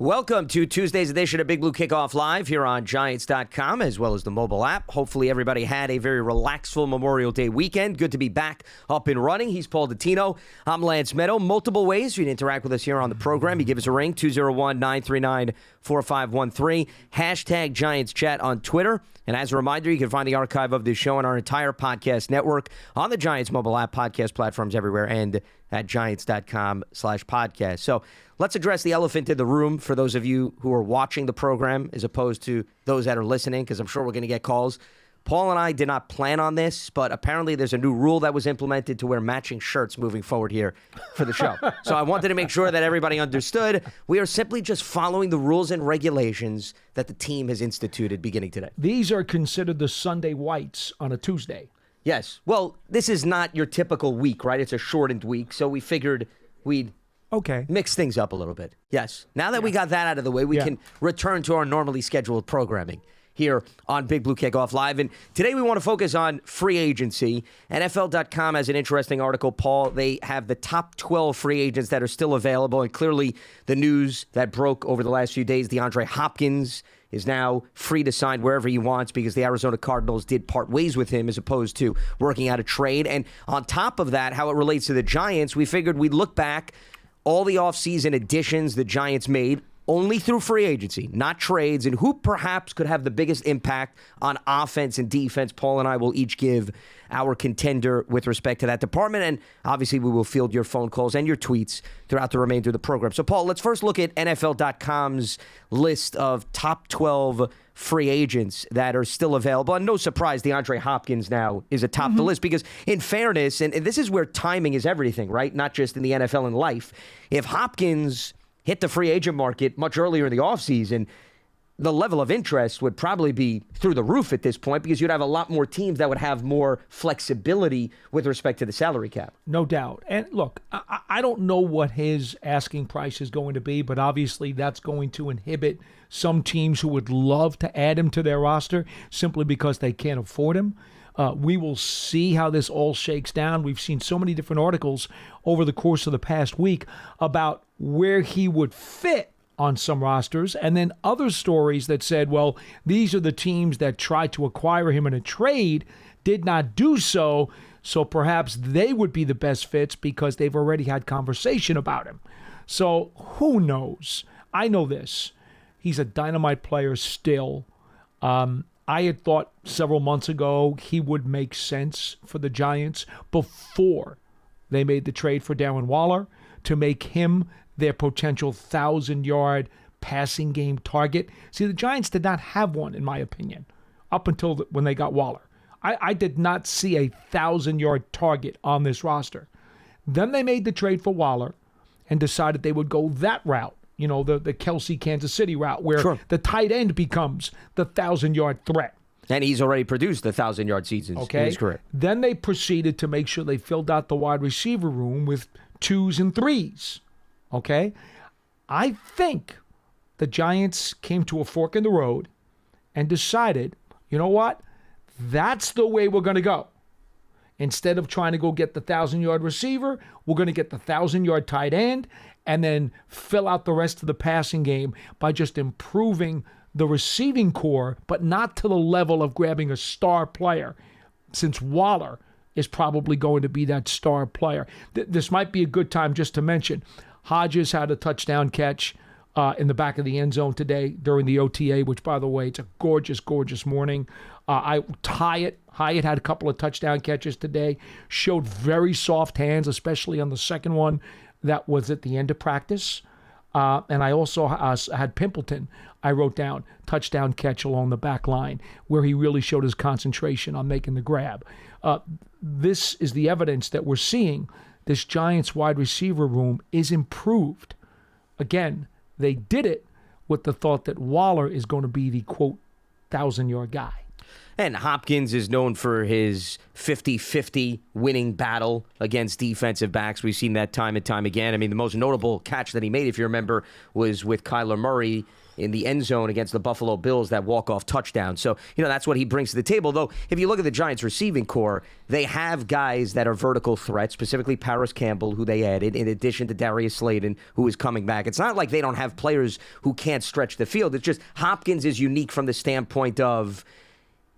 Welcome to Tuesday's edition of Big Blue Kickoff Live here on Giants.com as well as the mobile app. Hopefully everybody had a very relaxful Memorial Day weekend. Good to be back up and running. He's Paul Dottino. I'm Lance Medow. Multiple ways you can interact with us here on the program. You give us a ring, 201-939-4513. Hashtag Giants Chat on Twitter. And as a reminder, you can find the archive of this show on our entire podcast network on the Giants mobile app, podcast platforms everywhere, and at Giants.com/podcast. So let's address the elephant in the room for those of you who are watching the program as opposed to those that are listening, because I'm sure we're going to get calls. Paul and I did not plan on this, but apparently there's a new rule that was implemented to wear matching shirts moving forward here for the show. So I wanted to make sure that everybody understood. We are simply just following the rules and regulations that the team has instituted beginning today. These are considered the Sunday whites on a Tuesday. Yes. Well, this is not your typical week, right? It's a shortened week, so we figured we'd mix things up a little bit. Yes. Now that we got that out of the way, we can return to our normally scheduled programming here on Big Blue Kickoff Live. And today we want to focus on free agency. NFL.com has an interesting article, Paul. They have the top 12 free agents that are still available. And clearly the news that broke over the last few days, DeAndre Hopkins is now free to sign wherever he wants because the Arizona Cardinals did part ways with him as opposed to working out a trade. And on top of that, how it relates to the Giants, we figured we'd look back all the offseason additions the Giants made only through free agency, not trades, and who perhaps could have the biggest impact on offense and defense. Paul and I will each give our contender with respect to that department, and obviously we will field your phone calls and your tweets throughout the remainder of the program. So, Paul, let's first look at NFL.com's list of top 12 free agents that are still available. And no surprise, DeAndre Hopkins now is atop the list because, in fairness, and this is where timing is everything, right? Not just in the NFL and life. If Hopkins hit the free agent market much earlier in the offseason, the level of interest would probably be through the roof at this point because you'd have a lot more teams that would have more flexibility with respect to the salary cap. No doubt. And look, I don't know what his asking price is going to be, but obviously that's going to inhibit some teams who would love to add him to their roster simply because they can't afford him. We will see how this all shakes down. We've seen so many different articles over the course of the past week about where he would fit on some rosters, and then other stories that said, well, these are the teams that tried to acquire him in a trade, did not do so, so perhaps they would be the best fits because they've already had conversation about him. So who knows? I know this. He's a dynamite player still. I had thought several months ago he would make sense for the Giants before they made the trade for Darren Waller to make him their potential 1,000-yard passing game target. See, the Giants did not have one, in my opinion, up until when they got Waller. I did not see a 1,000-yard target on this roster. Then they made the trade for Waller and decided they would go that route, you know, the Kelsey, Kansas City route, where the tight end becomes the 1,000-yard threat. And he's already produced the 1,000-yard seasons in his career. Then they proceeded to make sure they filled out the wide receiver room with 2s and 3s. Okay? I think the Giants came to a fork in the road and decided, you know what? That's the way we're going to go. Instead of trying to go get the 1,000-yard receiver, we're going to get the 1,000-yard tight end and then fill out the rest of the passing game by just improving the receiving core, but not to the level of grabbing a star player, since Waller is probably going to be that star player. This might be a good time just to mention, Hodges had a touchdown catch in the back of the end zone today during the OTA, which, by the way, it's a gorgeous, gorgeous morning. Hyatt had a couple of touchdown catches today, showed very soft hands, especially on the second one that was at the end of practice. And I also had Pimpleton, I wrote down, touchdown catch along the back line, where he really showed his concentration on making the grab. This is the evidence that we're seeing this Giants wide receiver room is improved. Again, they did it with the thought that Waller is going to be the, quote, 1,000-yard guy. And Hopkins is known for his 50-50 winning battle against defensive backs. We've seen that time and time again. I mean, the most notable catch that he made, if you remember, was with Kyler Murray in the end zone against the Buffalo Bills, that walk-off touchdown. So, that's what he brings to the table. Though, if you look at the Giants' receiving core, they have guys that are vertical threats, specifically Paris Campbell, who they added, in addition to Darius Slayton, who is coming back. It's not like they don't have players who can't stretch the field. It's just Hopkins is unique from the standpoint of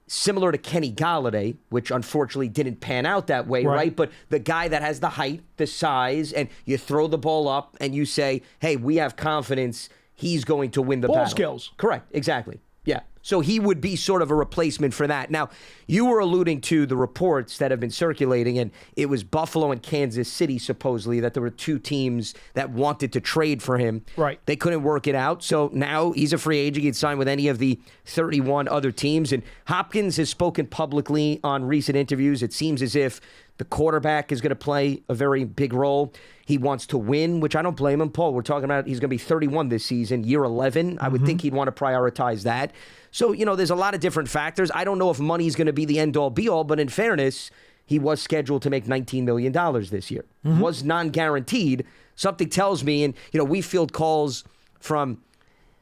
similar to Kenny Golladay, which unfortunately didn't pan out that way, right? But the guy that has the height, the size, and you throw the ball up and you say, hey, we have confidence he's going to win the battle. Ball skills. Correct, exactly. Yeah. So he would be sort of a replacement for that. Now, you were alluding to the reports that have been circulating, and it was Buffalo and Kansas City, supposedly, that there were two teams that wanted to trade for him. Right. They couldn't work it out, so now he's a free agent. He'd sign with any of the 31 other teams, and Hopkins has spoken publicly on recent interviews. It seems as if the quarterback is going to play a very big role. He wants to win, which I don't blame him. Paul, we're talking about he's going to be 31 this season, year 11. I would think he'd want to prioritize that. So, there's a lot of different factors. I don't know if money is going to be the end-all, be-all, but in fairness, he was scheduled to make $19 million this year. Was non-guaranteed. Something tells me, and, we field calls from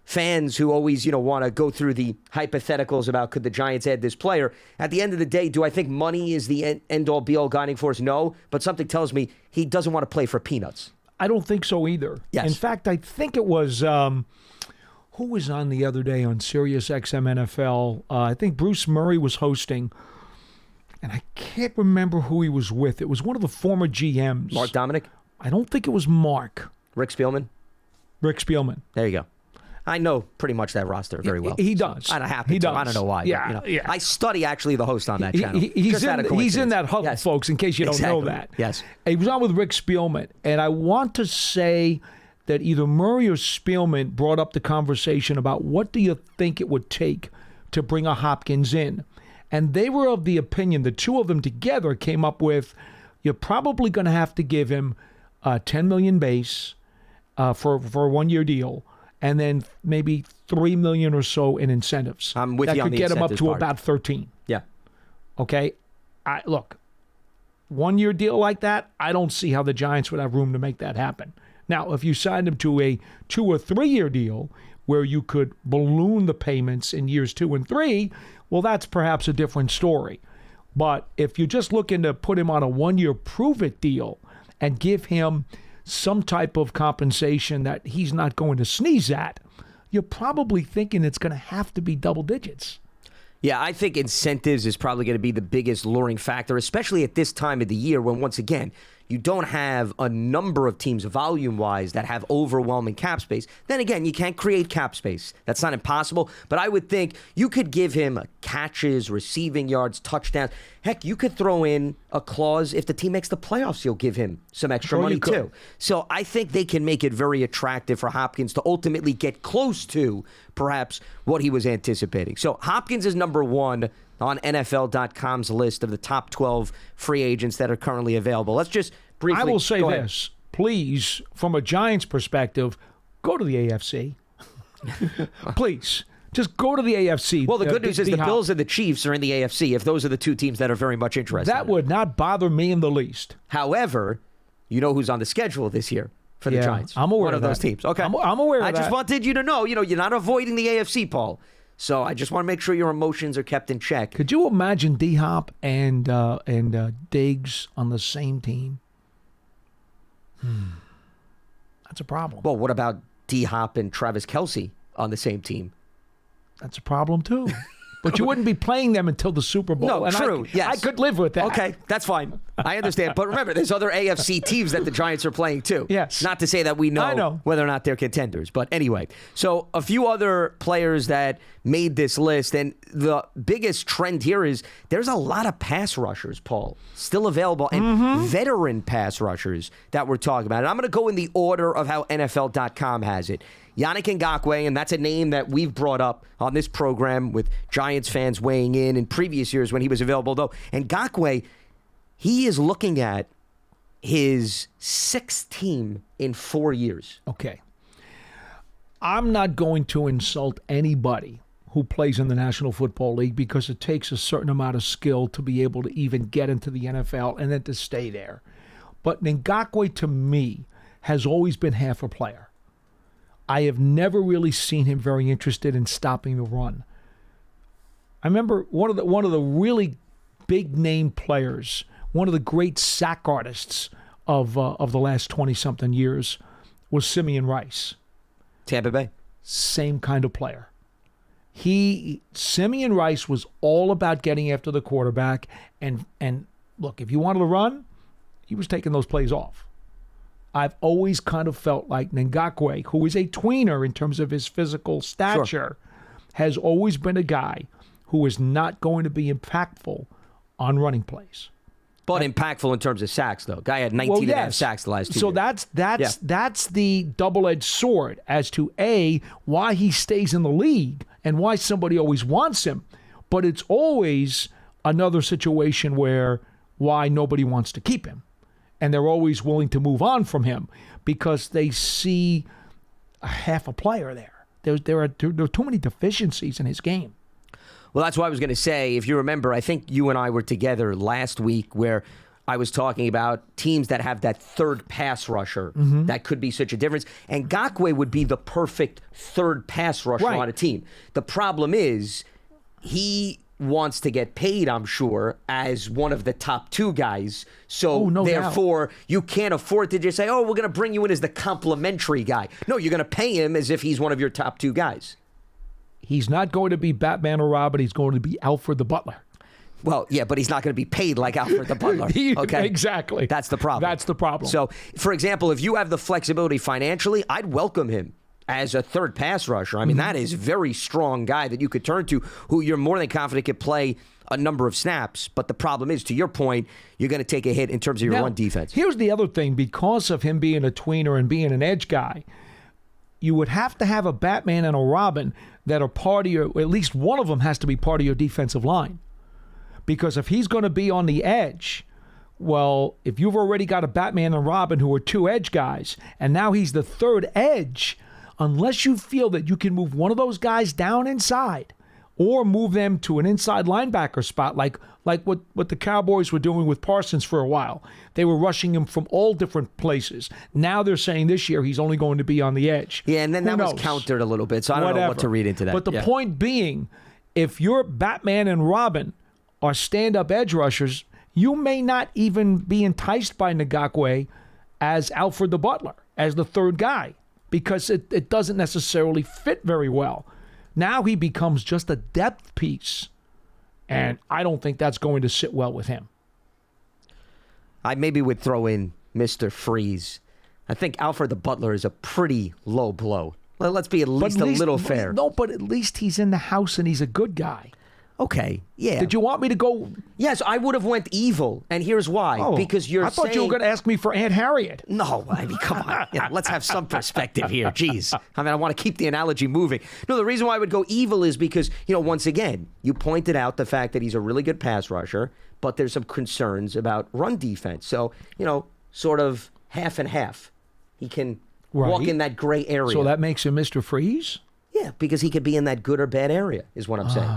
fans who always, want to go through the hypotheticals about could the Giants add this player. At the end of the day, do I think money is the end-all, be-all guiding force? No, but something tells me he doesn't want to play for peanuts. I don't think so either. Yes. In fact, I think it was, who was on the other day on Sirius XM NFL? I think Bruce Murray was hosting, and I can't remember who he was with. It was one of the former GMs. Mark Dominic? I don't think it was Mark. Rick Spielman? Rick Spielman. There you go. I know pretty much that roster very well. He does. I don't know why. Yeah, but, I study actually the host on that channel. He's in that huddle, yes. Folks, in case you don't know that. Yes. He was on with Rick Spielman, and I want to say that either Murray or Spielman brought up the conversation about what do you think it would take to bring a Hopkins in. And they were of the opinion, the two of them together came up with, you're probably going to have to give him $10 million base for a one-year deal, and then maybe $3 million or so in incentives. I'm with you on the incentives. That could get him up to about 13. Yeah. Okay? Look, one-year deal like that, I don't see how the Giants would have room to make that happen. Now, if you signed him to a 2 or 3 year deal where you could balloon the payments in years 2 and 3, well, that's perhaps a different story. But if you're just looking to put him on a 1-year prove-it deal and give him some type of compensation that he's not going to sneeze at, you're probably thinking it's going to have to be double digits. Yeah, I think incentives is probably going to be the biggest luring factor, especially at this time of the year when, once again, you don't have a number of teams volume-wise that have overwhelming cap space. Then again, you can't create cap space. That's not impossible. But I would think you could give him catches, receiving yards, touchdowns. Heck, you could throw in a clause if the team makes the playoffs, you'll give him some extra money too. So I think they can make it very attractive for Hopkins to ultimately get close to perhaps what he was anticipating. So Hopkins is number 1 on NFL.com's list of the top 12 free agents that are currently available. Let's just briefly... I will say this. Please, from a Giants perspective, go to the AFC. Please. Just go to the AFC. Well, the good news is the Bills and the Chiefs are in the AFC, if those are the two teams that are very much interested. That would not bother me in the least. However, you know who's on the schedule this year for the Giants. I'm aware of those teams. Okay. I'm aware of that. I just wanted you to know, you're not avoiding the AFC, Paul. So I just want to make sure your emotions are kept in check. Could you imagine D-Hop and Diggs on the same team? That's a problem. Well, what about D-Hop and Travis Kelce on the same team? That's a problem, too. But you wouldn't be playing them until the Super Bowl. No, and true. Yes. I could live with that. Okay, that's fine. I understand. But remember, there's other AFC teams that the Giants are playing too. Yes. Not to say that we know whether or not they're contenders. But anyway, so a few other players that made this list. And the biggest trend here is there's a lot of pass rushers, Paul, still available. And veteran pass rushers that we're talking about. And I'm going to go in the order of how NFL.com has it. Yannick Ngakoue, and that's a name that we've brought up on this program with Giants fans weighing in previous years when he was available, though. And Ngakoue, he is looking at his 6th team in 4 years. Okay. I'm not going to insult anybody who plays in the National Football League because it takes a certain amount of skill to be able to even get into the NFL and then to stay there. But Ngakoue, to me, has always been half a player. I have never really seen him very interested in stopping the run. I remember one of the really big name players, one of the great sack artists of the last 20-something years was Simeon Rice. Tampa Bay. Same kind of player. Simeon Rice was all about getting after the quarterback, and look, if you wanted to run, he was taking those plays off. I've always kind of felt like Ngakoue, who is a tweener in terms of his physical stature, has always been a guy who is not going to be impactful on running plays. But impactful in terms of sacks, though. Guy had 19 and a half sacks the last 2 years. So that's the double-edged sword as to, A, why he stays in the league and why somebody always wants him. But it's always another situation where why nobody wants to keep him. And they're always willing to move on from him because they see a half a player there. There are too many deficiencies in his game. Well, that's what I was going to say. If you remember, I think you and I were together last week where I was talking about teams that have that third pass rusher that could be such a difference. And Ngakoue would be the perfect third pass rusher on a team. The problem is he wants to get paid, I'm sure, as one of the top two guys. So therefore, you can't afford to just say, we're going to bring you in as the complimentary guy. No, you're going to pay him as if he's one of your top two guys. He's not going to be Batman or Robin. He's going to be Alfred the Butler. Well, yeah, but he's not going to be paid like Alfred the Butler. Okay, exactly. That's the problem. That's the problem. So, for example, if you have the flexibility financially, I'd welcome him as a third pass rusher. I mean, that is a very strong guy that you could turn to who you're more than confident could play a number of snaps. But the problem is, to your point, you're going to take a hit in terms of your run defense. Here's the other thing. Because of him being a tweener and being an edge guy, you would have to have a Batman and a Robin that are part of your, at least one of them has to be part of your defensive line. Because if he's going to be on the edge, well, if you've already got a Batman and Robin who are two edge guys, and now he's the third edge, unless you feel that you can move one of those guys down inside or move them to an inside linebacker spot like what the Cowboys were doing with Parsons for a while. They were rushing him from all different places. Now they're saying this year he's only going to be on the edge. Yeah, and then that was countered a little bit, so I don't know what to read into that. But the point being, if you're Batman and Robin are stand-up edge rushers, you may not even be enticed by Ngakoue as Alfred the Butler, as the third guy, because it doesn't necessarily fit very well. Now he becomes just a depth piece, and I don't think that's going to sit well with him. I maybe would throw in Mr. Freeze. I think Alfred the Butler is a pretty low blow. Let's be at least a little fair. No, but at least he's in the house and he's a good guy. Okay, yeah. Did you want me to go? Yes, I would have went evil, and here's why. Because I thought you were going to ask me for Aunt Harriet. No, I mean, come on. Let's have some perspective here. Jeez. I mean, I want to keep the analogy moving. No, the reason why I would go evil is because, once again, you pointed out the fact that he's a really good pass rusher, but there's some concerns about run defense. So, sort of half and half. He can walk in that gray area. So that makes him Mr. Freeze? Yeah, because he could be in that good or bad area, is what I'm saying.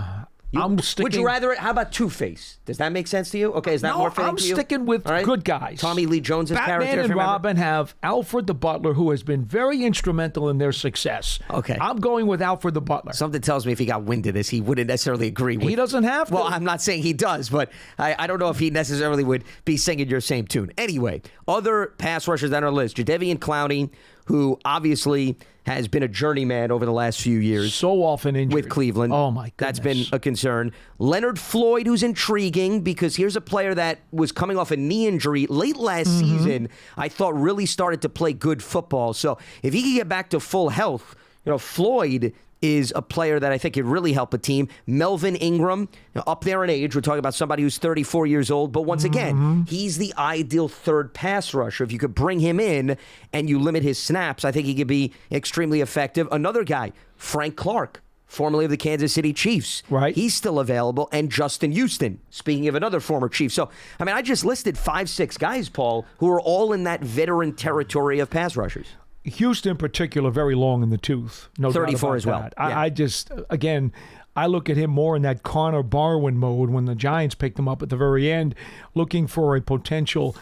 Would you rather it? How about Two-Face? Does that make sense to you? Okay, is that more fitting to you? I'm sticking with good guys. Tommy Lee Jones's character. Batman and Robin have Alfred the Butler, who has been very instrumental in their success. Okay. I'm going with Alfred the Butler. Something tells me if he got wind of this, he wouldn't necessarily agree with. He doesn't have to. Well, I'm not saying he does, but I don't know if he necessarily would be singing your same tune. Anyway, other pass rushers on our list. Jadeveon Clowney, who obviously has been a journeyman over the last few years. So often injured. With Cleveland. Oh, my goodness. That's been a concern. Leonard Floyd, who's intriguing because here's a player that was coming off a knee injury late last season, I thought really started to play good football. So if he can get back to full health, Floyd is a player that I think could really help a team. Melvin Ingram, up there in age. We're talking about somebody who's 34 years old. But once again, he's the ideal third pass rusher. If you could bring him in and you limit his snaps, I think he could be extremely effective. Another guy, Frank Clark, formerly of the Kansas City Chiefs. Right. He's still available. And Justin Houston, speaking of another former Chief. So, I just listed 5-6 guys, Paul, who are all in that veteran territory of pass rushers. Houston in particular, very long in the tooth. No 34 as well. Yeah. I just, again, I look at him more in that Connor Barwin mode when the Giants picked him up at the very end, looking for a potential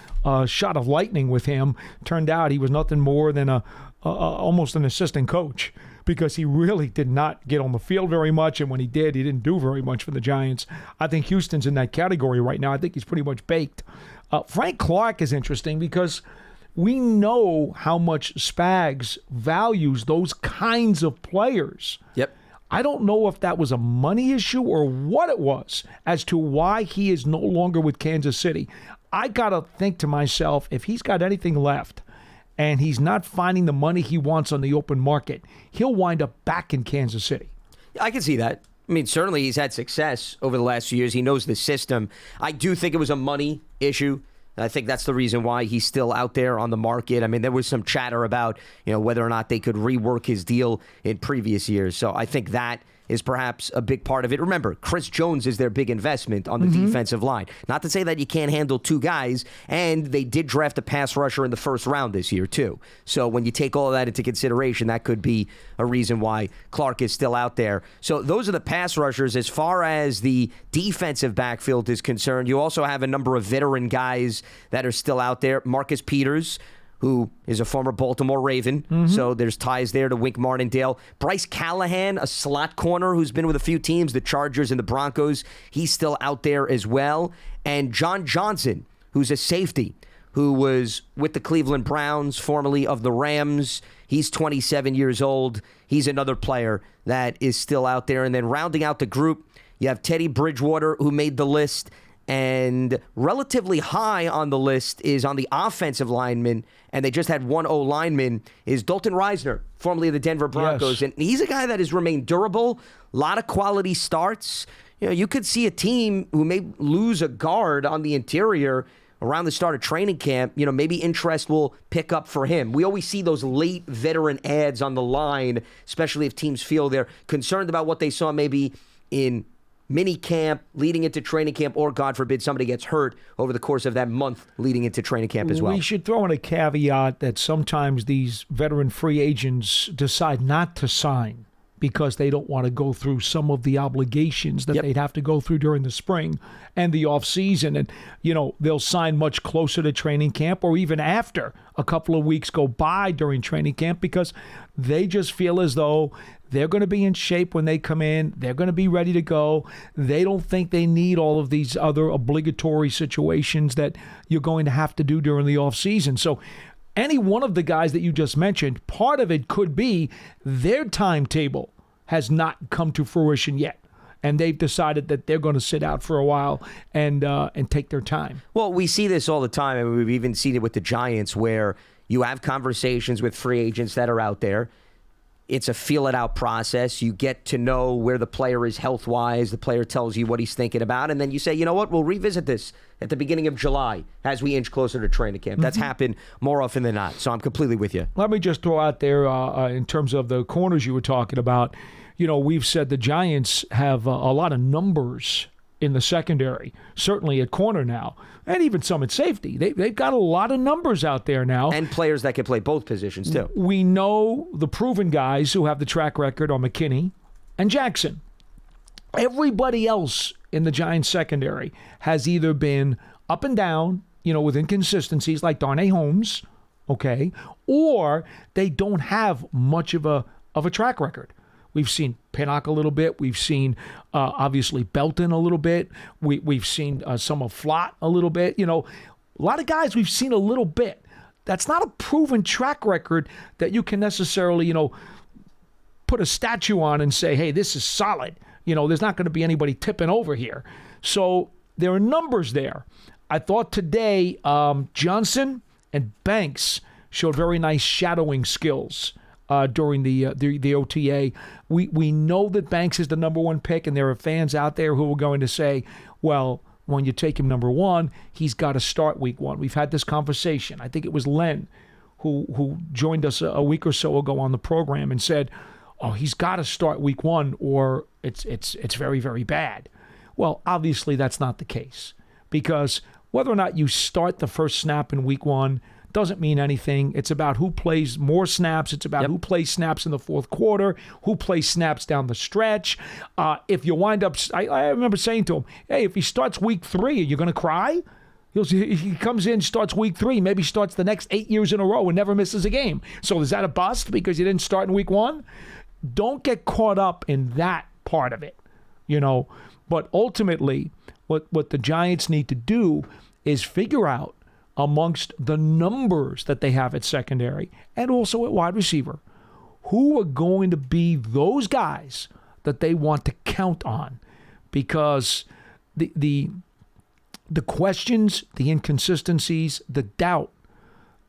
shot of lightning with him. Turned out he was nothing more than almost an assistant coach, because he really did not get on the field very much, and when he did, he didn't do very much for the Giants. I think Houston's in that category right now. I think he's pretty much baked. Frank Clark is interesting because we know how much Spags values those kinds of players. Yep. I don't know if that was a money issue or what it was as to why he is no longer with Kansas City. I got to think to myself, if he's got anything left and he's not finding the money he wants on the open market, he'll wind up back in Kansas City. I can see that. I mean, certainly he's had success over the last few years. He knows the system. I do think it was a money issue. I think that's the reason why he's still out there on the market. I mean, there was some chatter about, whether or not they could rework his deal in previous years. So I think that is perhaps a big part of it. Remember, Chris Jones is their big investment on the defensive line. Not to say that you can't handle two guys, and they did draft a pass rusher in the first round this year, too. So when you take all of that into consideration, that could be a reason why Clark is still out there. So those are the pass rushers. As far as the defensive backfield is concerned, you also have a number of veteran guys that are still out there. Marcus Peters, who is a former Baltimore Raven, so there's ties there to Wink Martindale. Bryce Callahan, a slot corner who's been with a few teams, the Chargers and the Broncos, he's still out there as well. And John Johnson, who's a safety, who was with the Cleveland Browns, formerly of the Rams. He's 27 years old. He's another player that is still out there. And then rounding out the group, you have Teddy Bridgewater, who made the list. And relatively high on the list is on the offensive lineman, and they just had one O-lineman, is Dalton Reisner, formerly of the Denver Broncos. Yes. And he's a guy that has remained durable, a lot of quality starts. You could see a team who may lose a guard on the interior around the start of training camp. Maybe interest will pick up for him. We always see those late veteran ads on the line, especially if teams feel they're concerned about what they saw maybe in mini camp leading into training camp, or God forbid somebody gets hurt over the course of that month leading into training camp as well. We should throw in a caveat that sometimes these veteran free agents decide not to sign because they don't want to go through some of the obligations that they'd have to go through during the spring and the off season. And, they'll sign much closer to training camp, or even after a couple of weeks go by during training camp, because they just feel as though they're going to be in shape when they come in. They're going to be ready to go. They don't think they need all of these other obligatory situations that you're going to have to do during the offseason. So any one of the guys that you just mentioned, part of it could be their timetable has not come to fruition yet, and they've decided that they're going to sit out for a while and take their time. Well, we see this all the time, and we've even seen it with the Giants, where you have conversations with free agents that are out there. It's a feel-it-out process. You get to know where the player is health-wise. The player tells you what he's thinking about, and then you say, you know what, we'll revisit this at the beginning of July as we inch closer to training camp. That's happened more often than not, so I'm completely with you. Let me just throw out there, in terms of the corners you were talking about, we've said the Giants have a lot of numbers in the secondary, certainly at corner now, and even some at safety. They've got a lot of numbers out there now. And players that can play both positions, too. We know the proven guys who have the track record are McKinney and Jackson. Everybody else in the Giants secondary has either been up and down, with inconsistencies like Darnay Holmes, okay, or they don't have much of a track record. We've seen Pinnock a little bit. We've seen, obviously, Belton a little bit. We've seen some of Flott a little bit. A lot of guys we've seen a little bit. That's not a proven track record that you can necessarily, put a statue on and say, hey, this is solid. There's not going to be anybody tipping over here. So there are numbers there. I thought today Johnson and Banks showed very nice shadowing skills during the OTA. We know that Banks is the number one pick, and there are fans out there who are going to say, well, when you take him number one, he's got to start week one. We've had this conversation. I think it was Len who joined us a week or so ago on the program and said, oh, he's got to start week one or it's very, very bad. Well, obviously that's not the case, because whether or not you start the first snap in week one doesn't mean anything. It's about who plays more snaps. It's about who plays snaps in the fourth quarter, who plays snaps down the stretch. If you wind up, I remember saying to him, hey, if he starts week 3, are you going to cry? He comes in, starts week 3, maybe starts the next 8 years in a row and never misses a game. So is that a bust because you didn't start in week 1? Don't get caught up in that part of it, But ultimately, what the Giants need to do is figure out amongst the numbers that they have at secondary and also at wide receiver, who are going to be those guys that they want to count on, because the questions, the inconsistencies, the doubt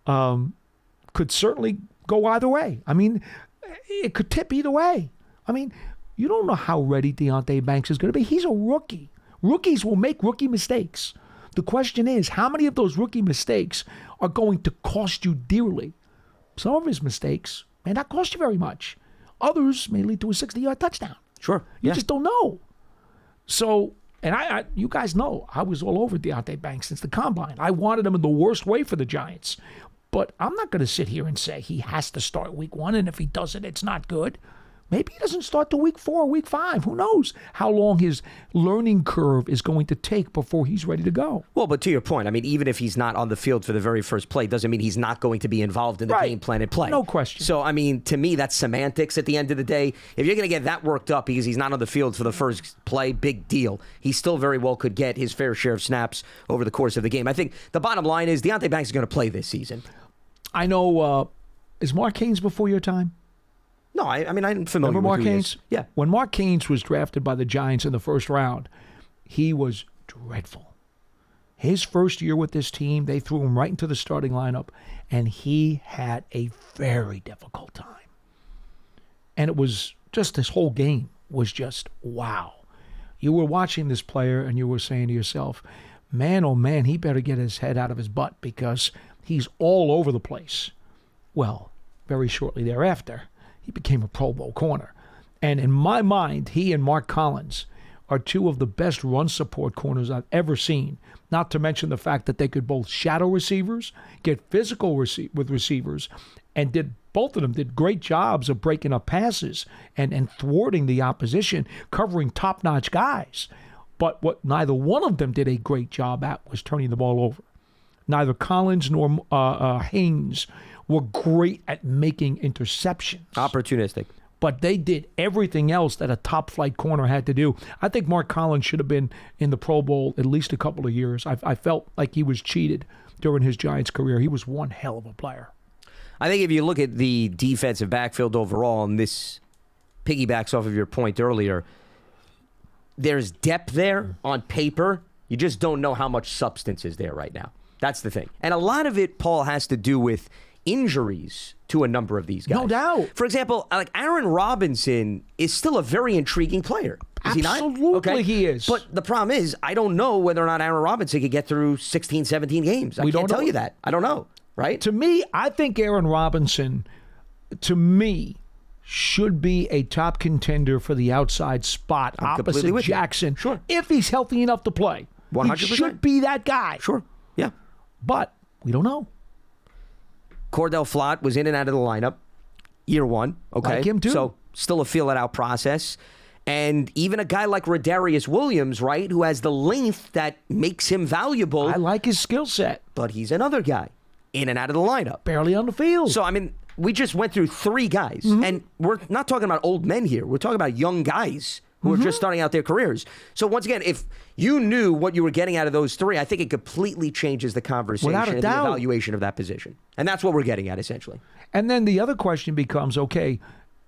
could certainly go either way. I mean, it could tip either way. I mean, you don't know how ready Deonte Banks is going to be. He's a rookie. Rookies will make rookie mistakes. The question is, how many of those rookie mistakes are going to cost you dearly? Some of his mistakes may not cost you very much. Others may lead to a 60-yard touchdown. Sure. You just don't know. So, and I you guys know, I was all over Deonte Banks since the Combine. I wanted him in the worst way for the Giants. But I'm not going to sit here and say he has to start week 1, and if he doesn't, it's not good. Maybe he doesn't start till week 4 or week 5. Who knows how long his learning curve is going to take before he's ready to go. Well, but to your point, I mean, even if he's not on the field for the very first play, doesn't mean he's not going to be involved in the game plan and play. No question. So, I mean, to me, that's semantics at the end of the day. If you're going to get that worked up because he's not on the field for the first play, big deal. He still very well could get his fair share of snaps over the course of the game. I think the bottom line is Deonte Banks is going to play this season. I know, is Mark Haynes before your time? No, I mean, I'm familiar with Mark Haynes? Yeah. When Mark Haynes was drafted by the Giants in the first round, he was dreadful. His first year with this team, they threw him right into the starting lineup, and he had a very difficult time. And it was just, this whole game was just, wow. You were watching this player, and you were saying to yourself, man, oh man, he better get his head out of his butt because he's all over the place. Well, very shortly thereafter, he became a Pro Bowl corner. And in my mind, he and Mark Collins are two of the best run support corners I've ever seen. Not to mention the fact that they could both shadow receivers, get physical with receivers, and both of them did great jobs of breaking up passes and thwarting the opposition, covering top-notch guys. But what neither one of them did a great job at was turning the ball over. Neither Collins nor Haynes were great at making interceptions. Opportunistic. But they did everything else that a top-flight corner had to do. I think Mark Collins should have been in the Pro Bowl at least a couple of years. I felt like he was cheated during his Giants career. He was one hell of a player. I think if you look at the defensive backfield overall, and this piggybacks off of your point earlier, there's depth there on paper. You just don't know how much substance is there right now. That's the thing. And a lot of it, Paul, has to do with injuries to a number of these guys. No doubt. For example, like Aaron Robinson is still a very intriguing player. Is he not? Absolutely, okay. He is. But the problem is, I don't know whether or not Aaron Robinson could get through 16, 17 games. I can't tell you that. I don't know, right? To me, I think Aaron Robinson, should be a top contender for the outside spot opposite Jackson. Sure. If he's healthy enough to play. 100%. He should be that guy. Sure, yeah. But we don't know. Cordell Flott was in and out of the lineup year 1. Okay. Like him too. So still a feel-it-out process. And even a guy like Rodarius Williams, right, who has the length that makes him valuable. I like his skill set. But he's another guy in and out of the lineup. Barely on the field. So, I mean, we just went through 3 guys. Mm-hmm. And we're not talking about old men here. We're talking about young guys who are just starting out their careers. So, once again, if you knew what you were getting out of those 3, I think it completely changes the conversation and the evaluation of that position. And that's what we're getting at, essentially. And then the other question becomes, okay,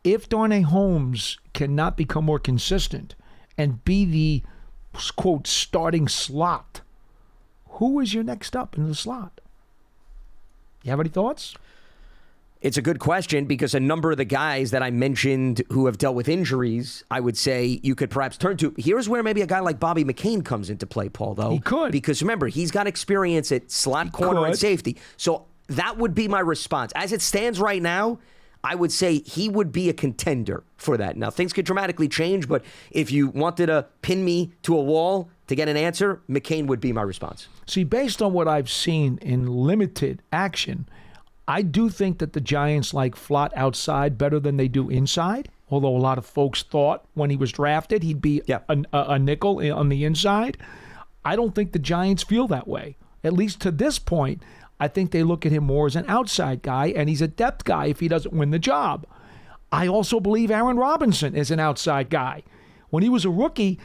if Darnay Holmes cannot become more consistent and be the, quote, starting slot, who is your next up in the slot? You have any thoughts? It's a good question because a number of the guys that I mentioned who have dealt with injuries, I would say you could perhaps turn to. Here's where maybe a guy like Bobby McCain comes into play, Paul, though. He could. Because remember, he's got experience at slot corner and safety. So that would be my response. As it stands right now, I would say he would be a contender for that. Now, things could dramatically change, but if you wanted to pin me to a wall to get an answer, McCain would be my response. See, based on what I've seen in limited action, I do think that the Giants like flat outside better than they do inside, although a lot of folks thought when he was drafted he'd be a nickel on the inside. I don't think the Giants feel that way. At least to this point, I think they look at him more as an outside guy, and he's a depth guy if he doesn't win the job. I also believe Aaron Robinson is an outside guy. When he was a rookie,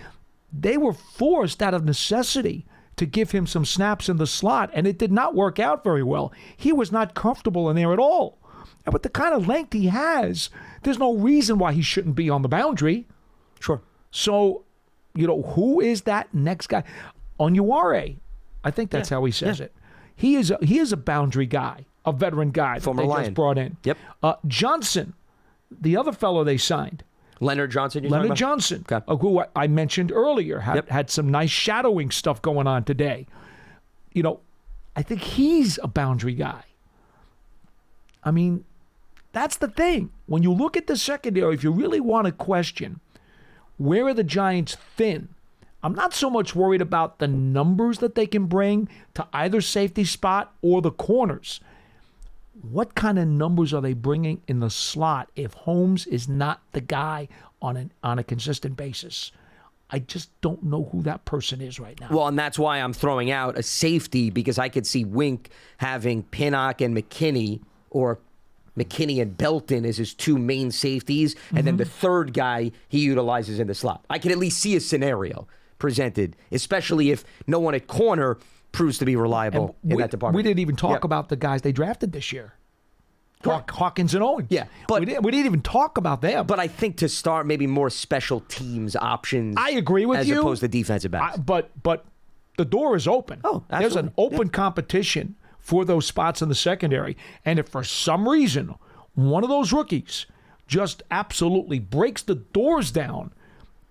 they were forced out of necessity to give him some snaps in the slot, and it did not work out very well. He was not comfortable in there at all. And with the kind of length he has, there's no reason why he shouldn't be on the boundary. Sure. So, who is that next guy? Onuare, I think that's how he says it. He is a boundary guy, a veteran guy Former that they Lion. just brought in. Yep. Johnson, the other fellow they signed. Leonard Johnson, Leonard Johnson, okay. Who I mentioned earlier, had some nice shadowing stuff going on today. I think he's a boundary guy. I mean, that's the thing. When you look at the secondary, if you really want to question where are the Giants thin, I'm not so much worried about the numbers that they can bring to either safety spot or the corners. What kind of numbers are they bringing in the slot if Holmes is not the guy on a consistent basis? I just don't know who that person is right now. Well, and that's why I'm throwing out a safety, because I could see Wink having Pinnock and McKinney, or McKinney and Belton as his two main safeties, and then the third guy he utilizes in the slot. I can at least see a scenario presented, especially if no one at corner proves to be reliable in that department. We didn't even talk about the guys they drafted this year. Hawkins and Owens. Yeah, but we didn't even talk about them. But I think to start, maybe more special teams options. I agree with you. As opposed to defensive backs. But the door is open. Oh, absolutely. There's an open competition for those spots in the secondary. And if for some reason one of those rookies just absolutely breaks the doors down,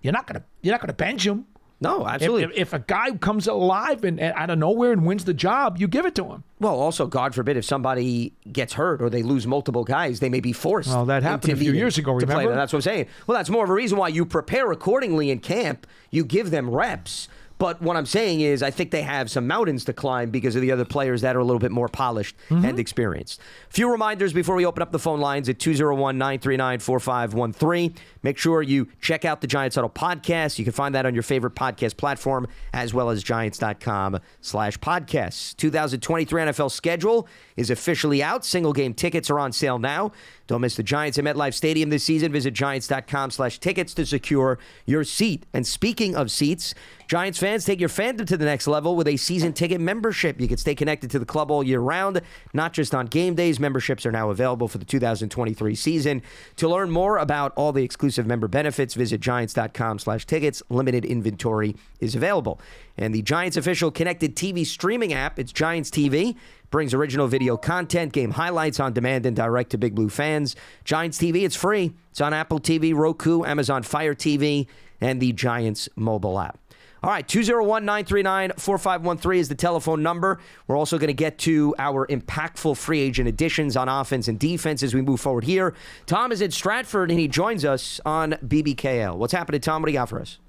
you're not gonna bench him. No, absolutely. If a guy comes alive and out of nowhere and wins the job, you give it to him. Well, also, God forbid, if somebody gets hurt or they lose multiple guys, they may be forced. Well, that happened a few years ago, remember? That's what I'm saying. Well, that's more of a reason why you prepare accordingly in camp. You give them reps. But what I'm saying is I think they have some mountains to climb because of the other players that are a little bit more polished and experienced. A few reminders before we open up the phone lines at 201-939-4513. Make sure you check out the Giants Huddle podcast. You can find that on your favorite podcast platform, as well as Giants.com/podcasts. 2023 NFL schedule is officially out. Single game tickets are on sale now. Don't miss the Giants at MetLife Stadium this season. Visit Giants.com/tickets to secure your seat. And speaking of seats, Giants fans, take your fandom to the next level with a season ticket membership. You can stay connected to the club all year round, not just on game days. Memberships are now available for the 2023 season. To learn more about all the exclusive member benefits, visit Giants.com/tickets. Limited inventory is available. And the Giants official connected TV streaming app, it's Giants TV, brings original video content, game highlights on demand and direct to Big Blue fans. Giants TV, it's free. It's on Apple TV, Roku, Amazon Fire TV, and the Giants mobile app. All right, 201-939-4513 is the telephone number. We're also going to get to our impactful free agent additions on offense and defense as we move forward here. Tom is in Stratford, and he joins us on BBKL. What's happening, Tom? What do you got for us?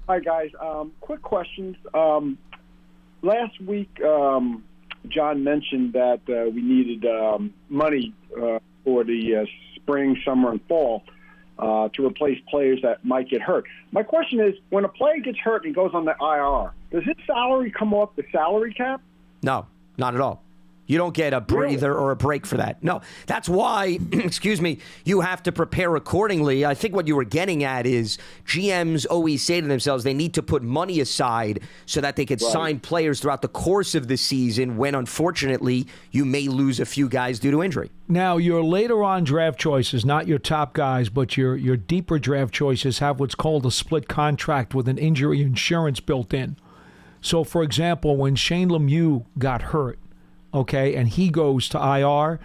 Hi, guys. Quick questions. Last week, John mentioned that we needed money for the spring, summer, and fall to replace players that might get hurt. My question is, when a player gets hurt and he goes on the IR, does his salary come off the salary cap? No, not at all. You don't get a breather or a break for that. No, that's why, excuse me, you have to prepare accordingly. I think what you were getting at is GMs always say to themselves they need to put money aside so that they could sign players throughout the course of the season when, unfortunately, you may lose a few guys due to injury. Now, your later on draft choices, not your top guys, but your deeper draft choices have what's called a split contract with an injury insurance built in. So, for example, when Shane Lemieux got hurt, okay, and he goes to IR,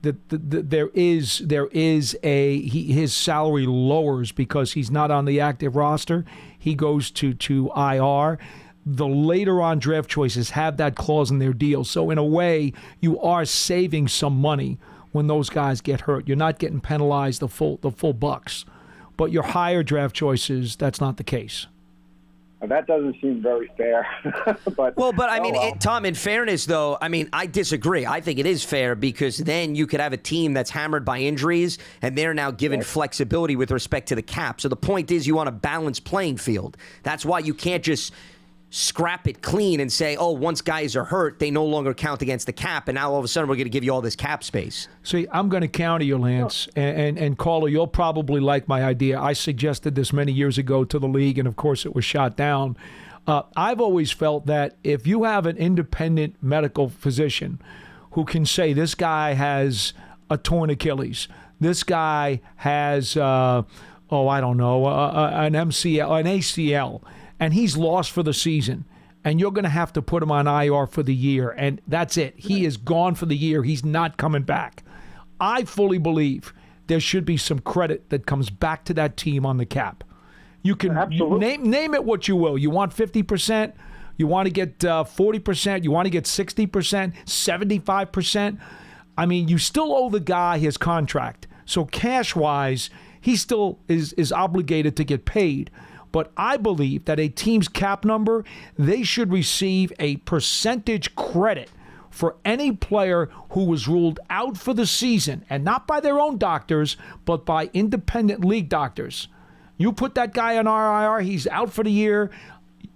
there is his salary lowers because he's not on the active roster. He goes to IR. The later on draft choices have that clause in their deal. So in a way, you are saving some money when those guys get hurt. You're not getting penalized the full bucks. But your higher draft choices, that's not the case. That doesn't seem very fair. But I mean, Tom, in fairness, though, I mean, I disagree. I think it is fair because then you could have a team that's hammered by injuries, and they're now given flexibility with respect to the cap. So the point is you want a balanced playing field. That's why you can't just scrap it clean and say, oh, once guys are hurt, they no longer count against the cap, and now all of a sudden we're going to give you all this cap space. See, I'm going to counter you, Lance, and caller, you'll probably like my idea. I suggested this many years ago to the league, and of course it was shot down. I've always felt that if you have an independent medical physician who can say this guy has a torn Achilles, this guy has, an MCL, an ACL, and he's lost for the season, and you're going to have to put him on IR for the year, and that's it. He is gone for the year. He's not coming back. I fully believe there should be some credit that comes back to that team on the cap. You can name it what you will. You want 50%? You want to get 40%? You want to get 60%? 75%? I mean, you still owe the guy his contract. So cash-wise, he still is obligated to get paid. But I believe that a team's cap number, they should receive a percentage credit for any player who was ruled out for the season, and not by their own doctors, but by independent league doctors. You put that guy on RIR, he's out for the year.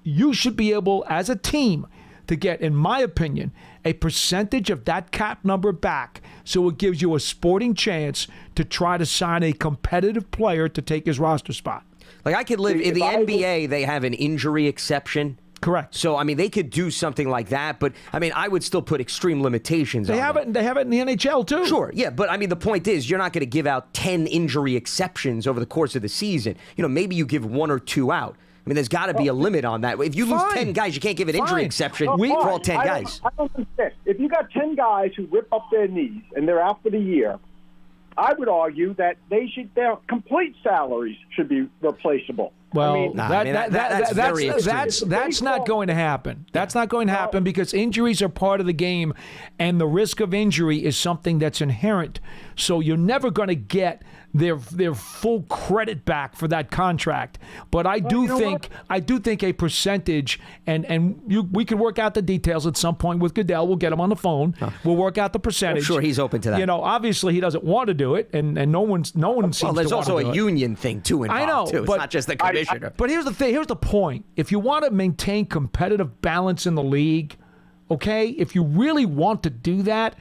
You should be able, as a team, to get, in my opinion, a percentage of that cap number back, so it gives you a sporting chance to try to sign a competitive player to take his roster spot. Like, I could live in the NBA, they have an injury exception. Correct. So, I mean, they could do something like that, but, I mean, I would still put extreme limitations on it. They have it in the NHL, too. Sure, yeah, but, I mean, the point is, you're not going to give out 10 injury exceptions over the course of the season. You know, maybe you give 1 or 2 out. I mean, there's got to be a limit on that. If you lose 10 guys, you can't give an injury exception for all 10 guys. I don't understand. If you got 10 guys who rip up their knees and they're out for the year, I would argue that their complete salaries should be replaceable. Well, that's not going to happen. That's not going to happen because injuries are part of the game, and the risk of injury is something that's inherent. So you're never going to get their full credit back for that contract. But I do think a percentage, and we can work out the details at some point with Goodell. We'll get him on the phone. We'll work out the percentage. I'm sure he's open to that. You know, obviously he doesn't want to do it, and no one seems to want to do it. Well, there's also a union thing too involved. I know, too. It's not just the commissioner. But here's the thing. Here's the point. If you want to maintain competitive balance in the league, okay, if you really want to do that,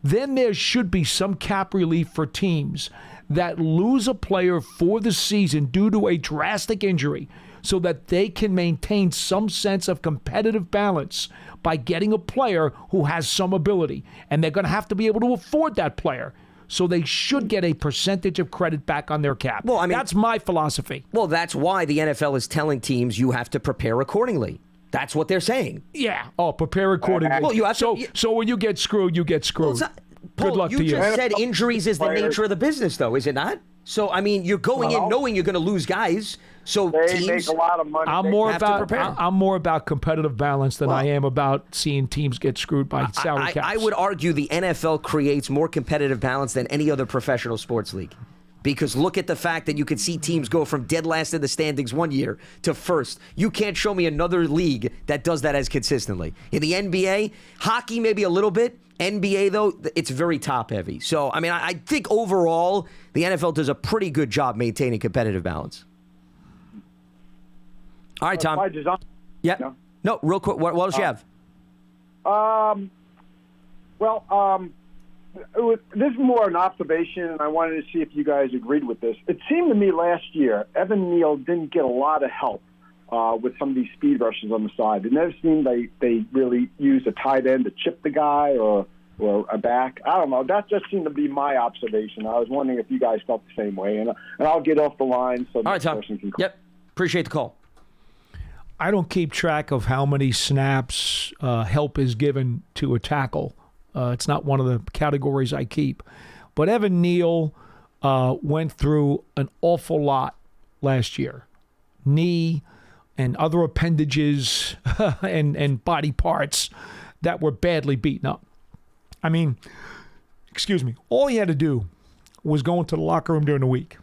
then there should be some cap relief for teams that lose a player for the season due to a drastic injury so that they can maintain some sense of competitive balance by getting a player who has some ability. And they're going to have to be able to afford that player. So they should get a percentage of credit back on their cap. Well, I mean, that's my philosophy. Well, that's why the NFL is telling teams you have to prepare accordingly. That's what they're saying. Yeah. Oh, prepare accordingly. Well, you have so when you get screwed, you get screwed. Well, Good luck to you. You just said injuries is the nature of the business, though, is it not? So, I mean, you're going in knowing you're going to lose guys. So they make a lot of money. I'm more about competitive balance than I am about seeing teams get screwed by salary caps. I would argue the NFL creates more competitive balance than any other professional sports league. Because look at the fact that you can see teams go from dead last in the standings one year to first. You can't show me another league that does that as consistently. In the NBA, hockey maybe a little bit. NBA, though, it's very top-heavy. So, I mean, I think overall the NFL does a pretty good job maintaining competitive balance. All right, Tom. By design. Yeah. No, real quick. What else you have? This is more an observation, and I wanted to see if you guys agreed with this. It seemed to me last year Evan Neal didn't get a lot of help with some of these speed rushes on the side. It never seemed they really used a tight end to chip the guy or a back. I don't know. That just seemed to be my observation. I was wondering if you guys felt the same way. And I'll get off the line so the person can call. Yep. Appreciate the call. I don't keep track of how many snaps help is given to a tackle. It's not one of the categories I keep. But Evan Neal went through an awful lot last year. Knee and other appendages and body parts that were badly beaten up. I mean, all he had to do was go into the locker room during the week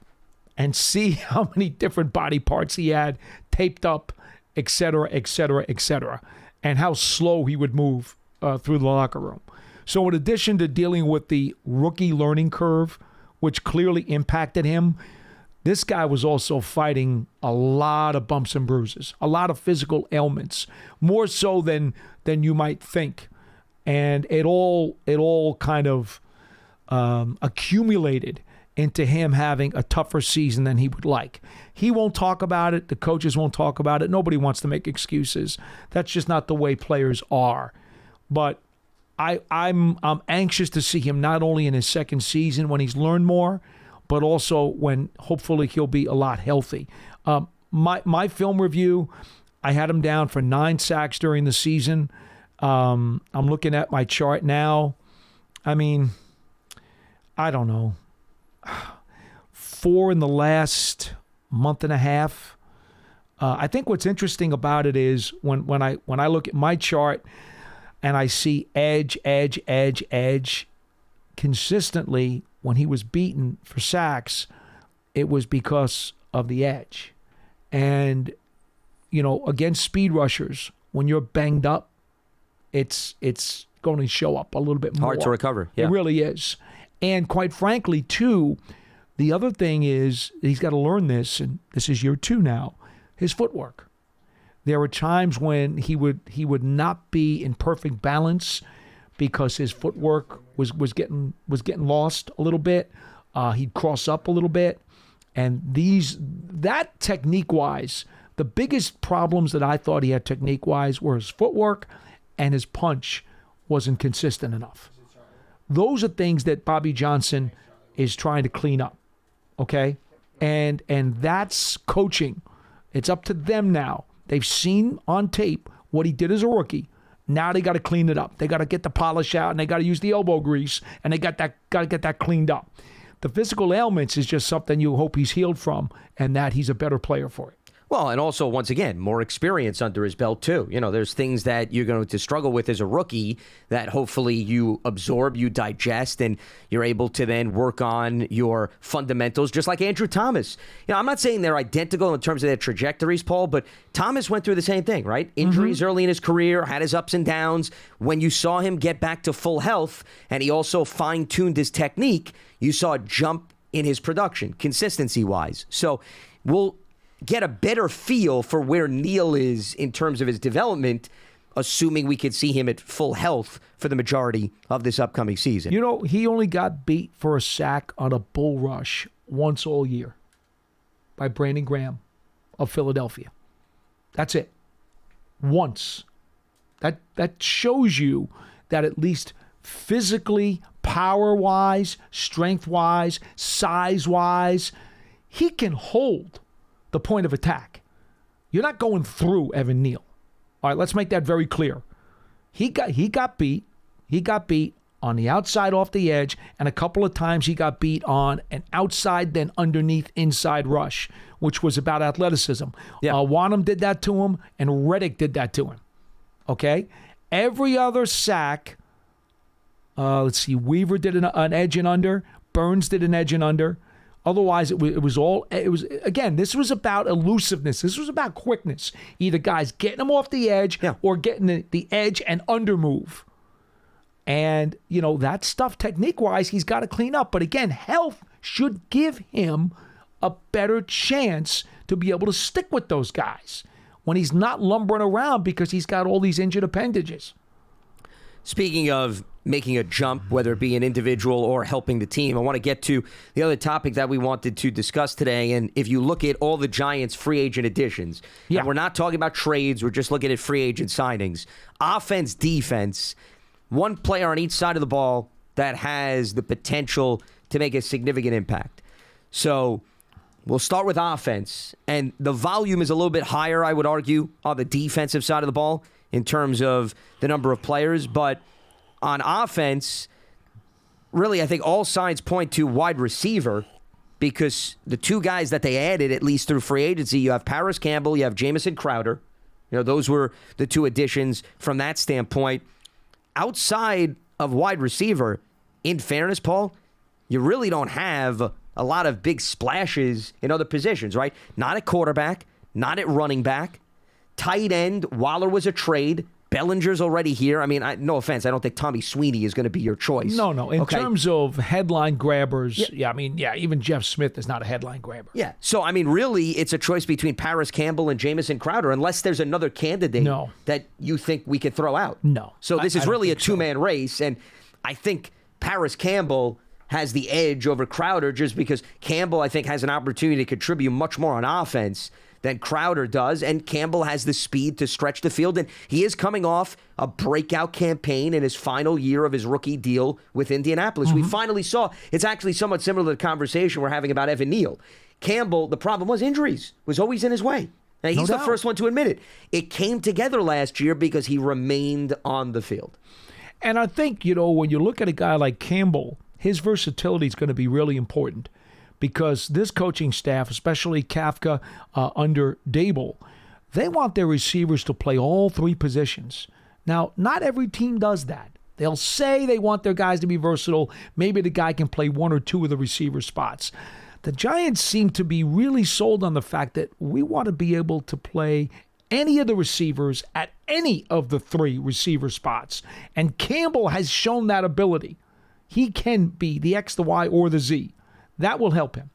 and see how many different body parts he had taped up, et cetera, et cetera, et cetera, and how slow he would move through the locker room. So in addition to dealing with the rookie learning curve, which clearly impacted him, this guy was also fighting a lot of bumps and bruises, a lot of physical ailments, more so than you might think. And it all kind of accumulated into him having a tougher season than he would like. He won't talk about it. The coaches won't talk about it. Nobody wants to make excuses. That's just not the way players are. But I'm anxious to see him not only in his second season when he's learned more, but also when hopefully he'll be a lot healthy. My film review, I had him down for 9 sacks during the season. I'm looking at my chart now. I mean, I don't know. 4 in the last month and a half. I think what's interesting about it is when I look at my chart and I see edge consistently. When he was beaten for sacks, it was because of the edge. And, against speed rushers, when you're banged up, it's going to show up a little bit more. Hard to recover. Yeah. It really is. And quite frankly, too, the other thing is he's got to learn this, and this is year 2 now, his footwork. There were times when he would not be in perfect balance because his footwork was getting lost a little bit. He'd cross up a little bit. And that technique-wise, the biggest problems that I thought he had technique-wise were his footwork and his punch wasn't consistent enough. Those are things that Bobby Johnson is trying to clean up, okay? And that's coaching. It's up to them now. They've seen on tape what he did as a rookie. Now they got to clean it up. They got to get the polish out, and they got to use the elbow grease, and they got to get that cleaned up. The physical ailments is just something you hope he's healed from, and that he's a better player for it. Well, and also, once again, more experience under his belt, too. There's things that you're going to struggle with as a rookie that hopefully you absorb, you digest, and you're able to then work on your fundamentals, just like Andrew Thomas. I'm not saying they're identical in terms of their trajectories, Paul, but Thomas went through the same thing, right? Injuries early in his career, had his ups and downs. When you saw him get back to full health, and he also fine-tuned his technique, you saw a jump in his production, consistency-wise. So we'll get a better feel for where Neal is in terms of his development, assuming we could see him at full health for the majority of this upcoming season. He only got beat for a sack on a bull rush once all year by Brandon Graham of Philadelphia. That's it. Once. That shows you that at least physically, power-wise, strength-wise, size-wise, he can hold the point of attack. You're not going through Evan Neal. All right, let's make that very clear. He got beat. He got beat on the outside off the edge, and a couple of times he got beat on an outside then underneath inside rush, which was about athleticism. Yeah. Wanham did that to him, and Reddick did that to him. Okay? Every other sack, let's see, Weaver did an edge and under. Burns did an edge and under. Otherwise, it was again, this was about elusiveness. This was about quickness. Either guys getting them off the edge or getting the edge and under move. And, that stuff technique-wise, he's got to clean up. But again, health should give him a better chance to be able to stick with those guys when he's not lumbering around because he's got all these injured appendages. Speaking of making a jump, whether it be an individual or helping the team, I want to get to the other topic that we wanted to discuss today. And if you look at all the Giants' free agent additions, and we're not talking about trades, we're just looking at free agent signings, offense, defense, one player on each side of the ball that has the potential to make a significant impact. So we'll start with offense, and the volume is a little bit higher, I would argue, on the defensive side of the ball in terms of the number of players, but on offense, really, I think all signs point to wide receiver because the two guys that they added, at least through free agency, you have Paris Campbell, you have Jamison Crowder. Those were the two additions from that standpoint. Outside of wide receiver, in fairness, Paul, you really don't have a lot of big splashes in other positions, right? Not at quarterback, not at running back. Tight end, Waller was a trade. Bellinger's already here. I mean, no offense, I don't think Tommy Sweeney is going to be your choice. No. In terms of headline grabbers, even Jeff Smith is not a headline grabber. Yeah. So, I mean, really, it's a choice between Paris Campbell and Jamison Crowder, unless there's another candidate that you think we could throw out. No. So this is really a two-man race, and I think Paris Campbell has the edge over Crowder just because Campbell, I think, has an opportunity to contribute much more on offense than Crowder does, and Campbell has the speed to stretch the field, and he is coming off a breakout campaign in his final year of his rookie deal with Indianapolis. We finally saw, it's actually somewhat similar to the conversation we're having about Evan Neal. Campbell, the problem was injuries, was always in his way. Now, he's the first one to admit it. It came together last year because he remained on the field. And I think, when you look at a guy like Campbell, his versatility is going to be really important. Because this coaching staff, especially Kafka under Dable, they want their receivers to play all three positions. Now, not every team does that. They'll say they want their guys to be versatile. Maybe the guy can play one or two of the receiver spots. The Giants seem to be really sold on the fact that we want to be able to play any of the receivers at any of the three receiver spots. And Campbell has shown that ability. He can be the X, the Y, or the Z. That will help him.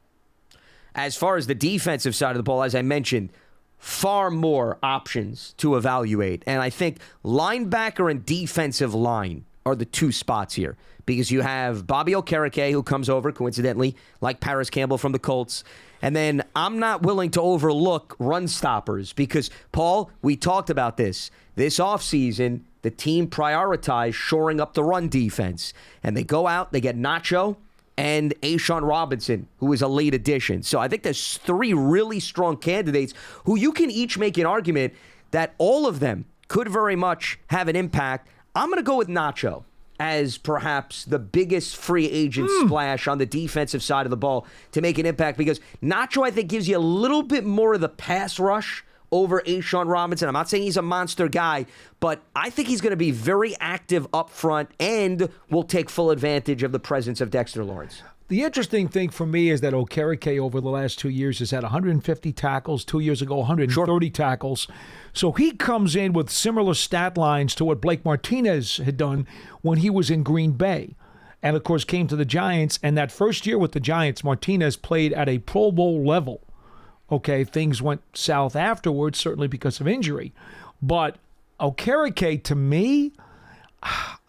As far as the defensive side of the ball, as I mentioned, far more options to evaluate. And I think linebacker and defensive line are the two spots here. Because you have Bobby Okereke, who comes over, coincidentally, like Paris Campbell from the Colts. And then I'm not willing to overlook run stoppers because, Paul, we talked about this. This offseason, the team prioritized shoring up the run defense. And they go out, they get Nacho and A'Shawn Robinson, who is a late addition. So I think there's three really strong candidates who you can each make an argument that all of them could very much have an impact. I'm going to go with Nacho as perhaps the biggest free agent splash on the defensive side of the ball to make an impact because Nacho, I think, gives you a little bit more of the pass rush over A'Shawn Robinson. I'm not saying he's a monster guy, but I think he's going to be very active up front and will take full advantage of the presence of Dexter Lawrence. The interesting thing for me is that Okereke over the last 2 years has had 150 tackles. 2 years ago, 130 tackles. So he comes in with similar stat lines to what Blake Martinez had done when he was in Green Bay. And, of course, came to the Giants. And that first year with the Giants, Martinez played at a Pro Bowl level. Okay, things went south afterwards, certainly because of injury. But Okereke, to me,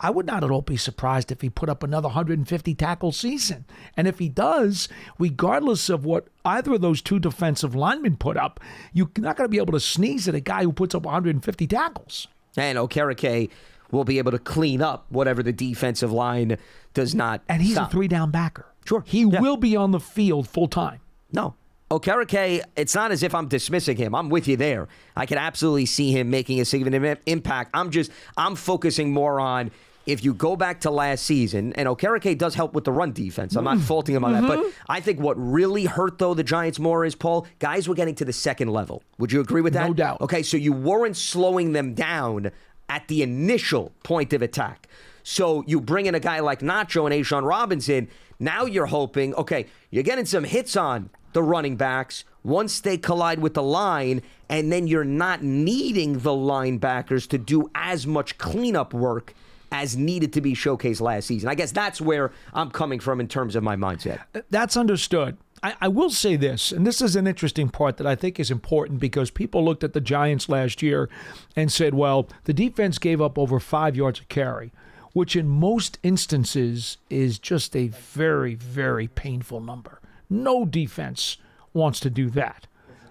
I would not at all be surprised if he put up another 150 tackle season. And if he does, regardless of what either of those two defensive linemen put up, you're not going to be able to sneeze at a guy who puts up 150 tackles. And Okereke will be able to clean up whatever the defensive line does not And he's stop. a three-down backer. Sure. He will be on the field full-time. No. Okereke, it's not as if I'm dismissing him. I'm with you there. I can absolutely see him making a significant impact. I'm focusing more on if you go back to last season, and Okereke does help with the run defense. I'm not faulting him on that. But I think what really hurt, though, the Giants more is, Paul, guys were getting to the second level. Would you agree with that? No doubt. Okay, so you weren't slowing them down at the initial point of attack. So you bring in a guy like Nacho and A'Shawn Robinson. Now you're hoping, okay, you're getting some hits on the running backs once they collide with the line, and then you're not needing the linebackers to do as much cleanup work as needed to be showcased last season. I guess that's where I'm coming from in terms of my mindset. That's understood. I will say this, and this is an interesting part that I think is important because people looked at the Giants last year and said, well, the defense gave up over 5 yards a carry, which in most instances is just a very, very painful number. No defense wants to do that.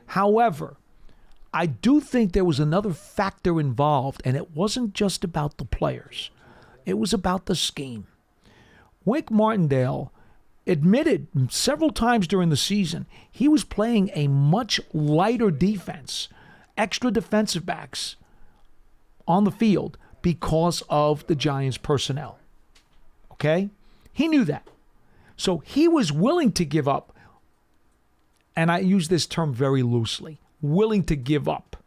However, I do think there was another factor involved, and it wasn't just about the players. It was about the scheme. Wink Martindale admitted several times during the season he was playing a much lighter defense, extra defensive backs on the field because of the Giants' personnel. Okay? He knew that. So he was willing to give up, and I use this term very loosely, willing to give up.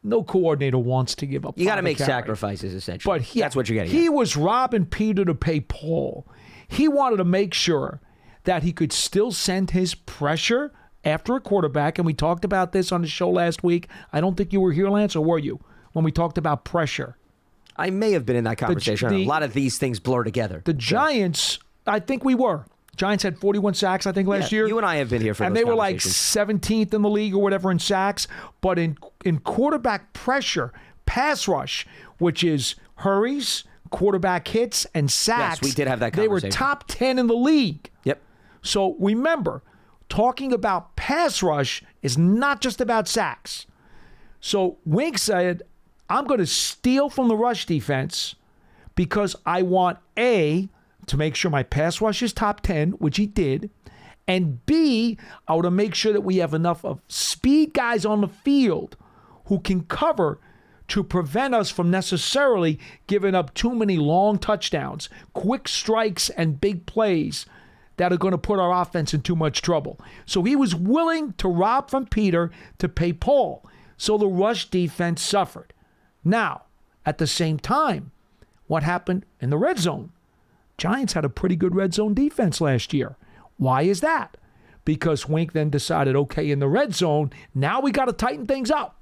No coordinator wants to give up. You got to make sacrifices, essentially. But that's what you're getting He at. was robbing Peter to pay Paul. He wanted to make sure that he could still send his pressure after a quarterback, and we talked about this on the show last week. I don't think you were here, Lance, or were you, when we talked about pressure? I may have been in that conversation. A lot of these things blur together. The Giants, I think we were. Giants had 41 sacks, I think, last year. You and I have been here for and those they were like conversations. 17th in the league or whatever in sacks. But in quarterback pressure, pass rush, which is hurries, quarterback hits, and sacks. Yes, we did have that They were conversation. top 10 in the league. Yep. So remember, talking about pass rush is not just about sacks. So Wink said, I'm going to steal from the rush defense because I want A, to make sure my pass rush is top 10, which he did, and B, I want to make sure that we have enough of speed guys on the field who can cover to prevent us from necessarily giving up too many long touchdowns, quick strikes, and big plays that are going to put our offense in too much trouble. So he was willing to rob from Peter to pay Paul. So the rush defense suffered. Now, at the same time, what happened in the red zone? Giants had a pretty good red zone defense last year. Why is that? Because Wink then decided, okay, in the red zone, now we got to tighten things up.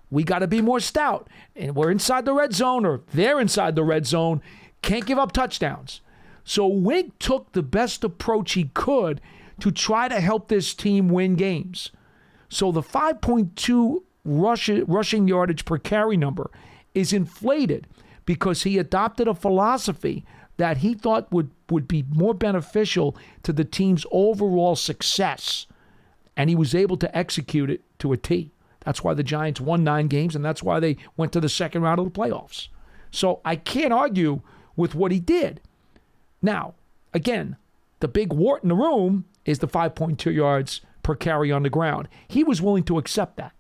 We got to be more stout. And we're inside the red zone, or they're inside the red zone. Can't give up touchdowns. So Wink took the best approach he could to try to help this team win games. So the 5.2 rushing yardage per carry number is inflated because he adopted a philosophy that he thought would be more beneficial to the team's overall success. And he was able to execute it to a T. That's why the Giants won 9 games, and that's why they went to the second round of the playoffs. So I can't argue with what he did. Now, again, the big wart in the room is the 5.2 yards per carry on the ground. He was willing to accept that.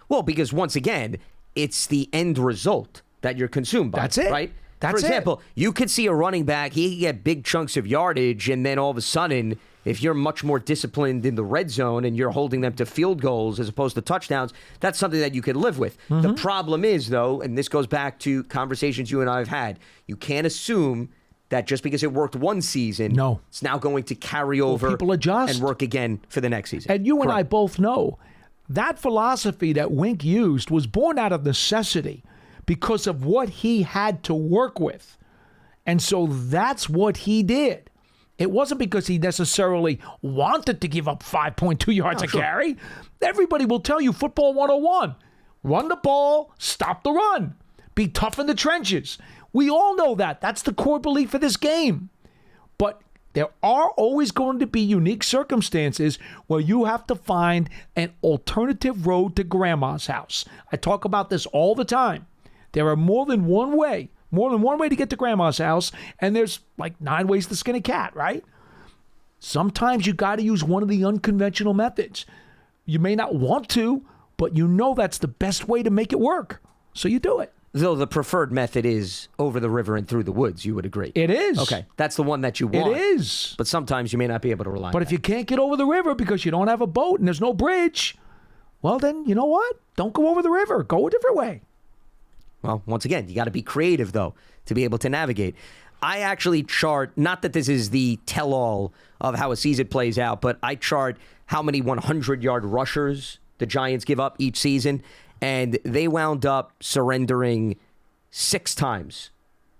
Well, because once again, it's the end result that you're consumed by. That's it. Right? That's For example, you could see a running back, he could get big chunks of yardage, and then all of a sudden, if you're much more disciplined in the red zone and you're holding them to field goals as opposed to touchdowns, that's something that you could live with. Mm-hmm. The problem is, though, and this goes back to conversations you and I have had, you can't assume that just because it worked one season, it's now going to carry over people adjust and work again for the next season. And you and I both know that philosophy that Wink used was born out of necessity because of what he had to work with. And so that's what he did. It wasn't because he necessarily wanted to give up 5.2 yards a carry. Everybody will tell you football 101. Run the ball, stop the run. Be tough in the trenches. We all know that. That's the core belief of this game. But there are always going to be unique circumstances where you have to find an alternative road to grandma's house. I talk about this all the time. There are more than one way to get to grandma's house, and there's like 9 ways to skin a cat, right? Sometimes you got to use one of the unconventional methods. You may not want to, but you know that's the best way to make it work. So you do it. Though the preferred method is over the river and through the woods, you would agree. It is. Okay, that's the one that you want. It is. But sometimes you may not be able to rely on But that. if you can't get over the river because you don't have a boat and there's no bridge, well then, you know what? Don't go over the river. Go a different way. Well, once again, you got to be creative, though, to be able to navigate. I actually chart, not that this is the tell-all of how a season plays out, but I chart how many 100-yard rushers the Giants give up each season, and they wound up surrendering 6 times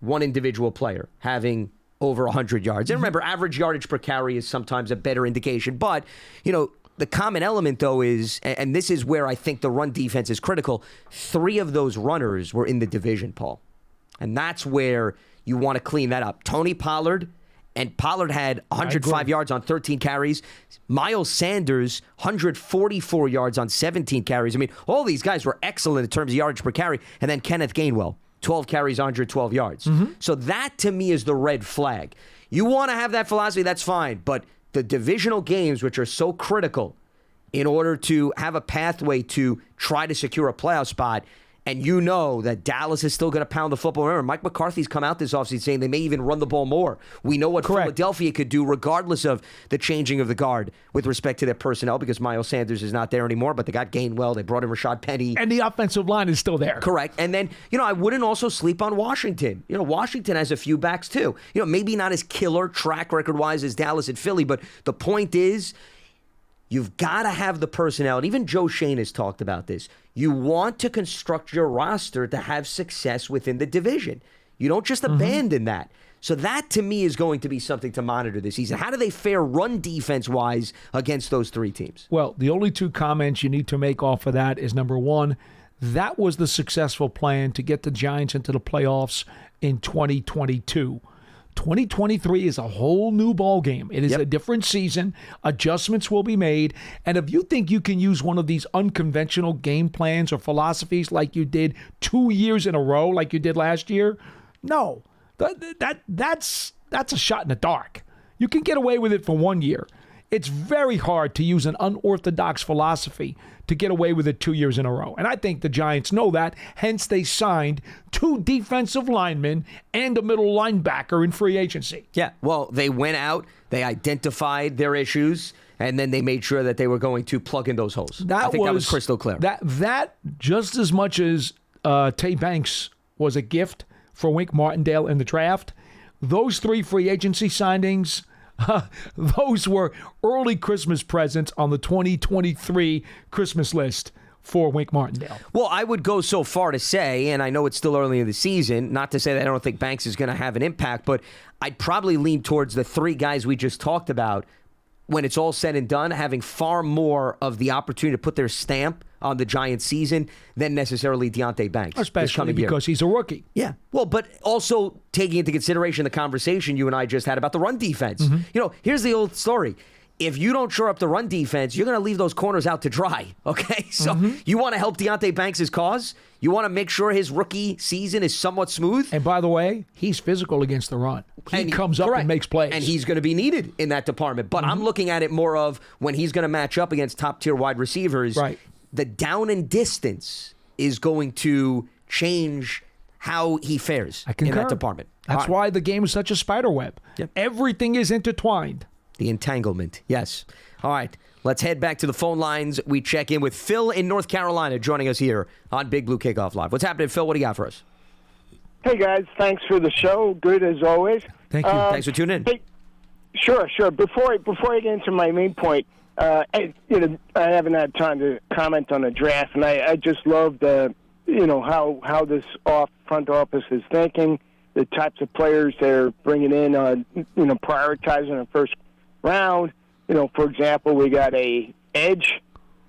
one individual player having over 100 yards. And remember, average yardage per carry is sometimes a better indication, but, you know, the common element, though, is, and this is where I think the run defense is critical, 3 of those runners were in the division, Paul. And that's where you want to clean that up. Tony Pollard, and Pollard had 105 yards on 13 carries. Miles Sanders, 144 yards on 17 carries. I mean, all these guys were excellent in terms of yardage per carry. And then Kenneth Gainwell, 12 carries, 112 yards. Mm-hmm. So that, to me, is the red flag. You want to have that philosophy, that's fine, but the divisional games, which are so critical in order to have a pathway to try to secure a playoff spot, and you know that Dallas is still going to pound the football. Remember, Mike McCarthy's come out this offseason saying they may even run the ball more. We know what Philadelphia could do regardless of the changing of the guard with respect to their personnel, because Miles Sanders is not there anymore, but they got Gainwell. They brought in Rashad Penny. And the offensive line is still there. Correct. And then, I wouldn't also sleep on Washington. Washington has a few backs too. Maybe not as killer track record-wise as Dallas and Philly, but the point is, you've got to have the personnel, and even Joe Shane has talked about this. You want to construct your roster to have success within the division. You don't just abandon that. So that, to me, is going to be something to monitor this season. How do they fare run defense-wise against those three teams? Well, the only two comments you need to make off of that is, number one, that was the successful plan to get the Giants into the playoffs in 2022. 2023 is a whole new ball game. It is a different season. Adjustments will be made. And if you think you can use one of these unconventional game plans or philosophies like you did 2 years in a row, like you did last year, no. That's a shot in the dark. You can get away with it for 1 year. It's very hard to use an unorthodox philosophy to get away with it 2 years in a row. And I think the Giants know that. Hence, they signed 2 defensive linemen and a middle linebacker in free agency. Yeah, well, they went out, they identified their issues, and then they made sure that they were going to plug in those holes. I think that was crystal clear. That just as much as Tay Banks was a gift for Wink Martindale in the draft, those 3 free agency signings, those were early Christmas presents on the 2023 Christmas list for Wink Martindale. Well, I would go so far to say, and I know it's still early in the season, not to say that I don't think Banks is going to have an impact, but I'd probably lean towards the 3 guys we just talked about, when it's all said and done, having far more of the opportunity to put their stamp on the Giants season than necessarily Deonte Banks. Especially because he's a rookie. Yeah. Well, but also taking into consideration the conversation you and I just had about the run defense. Here's the old story. If you don't shore up the run defense, you're going to leave those corners out to dry, okay? So you want to help Deonte Banks' cause? You want to make sure his rookie season is somewhat smooth? And by the way, he's physical against the run. He comes up and makes plays. And he's going to be needed in that department. But I'm looking at it more of when he's going to match up against top-tier wide receivers, the down and distance is going to change how he fares in that department. That's why the game is such a spider web. Yep. Everything is intertwined. The entanglement, yes. All right, let's head back to the phone lines. We check in with Phil in North Carolina joining us here on Big Blue Kickoff Live. What's happening, Phil? What do you got for us? Hey, guys. Thanks for the show. Good as always. Thank you. Thanks for tuning in. Hey, sure. Before I get into my main point, I haven't had time to comment on the draft, and I just love how this front office is thinking, the types of players they're bringing in, prioritizing the first round. For example, we got a edge,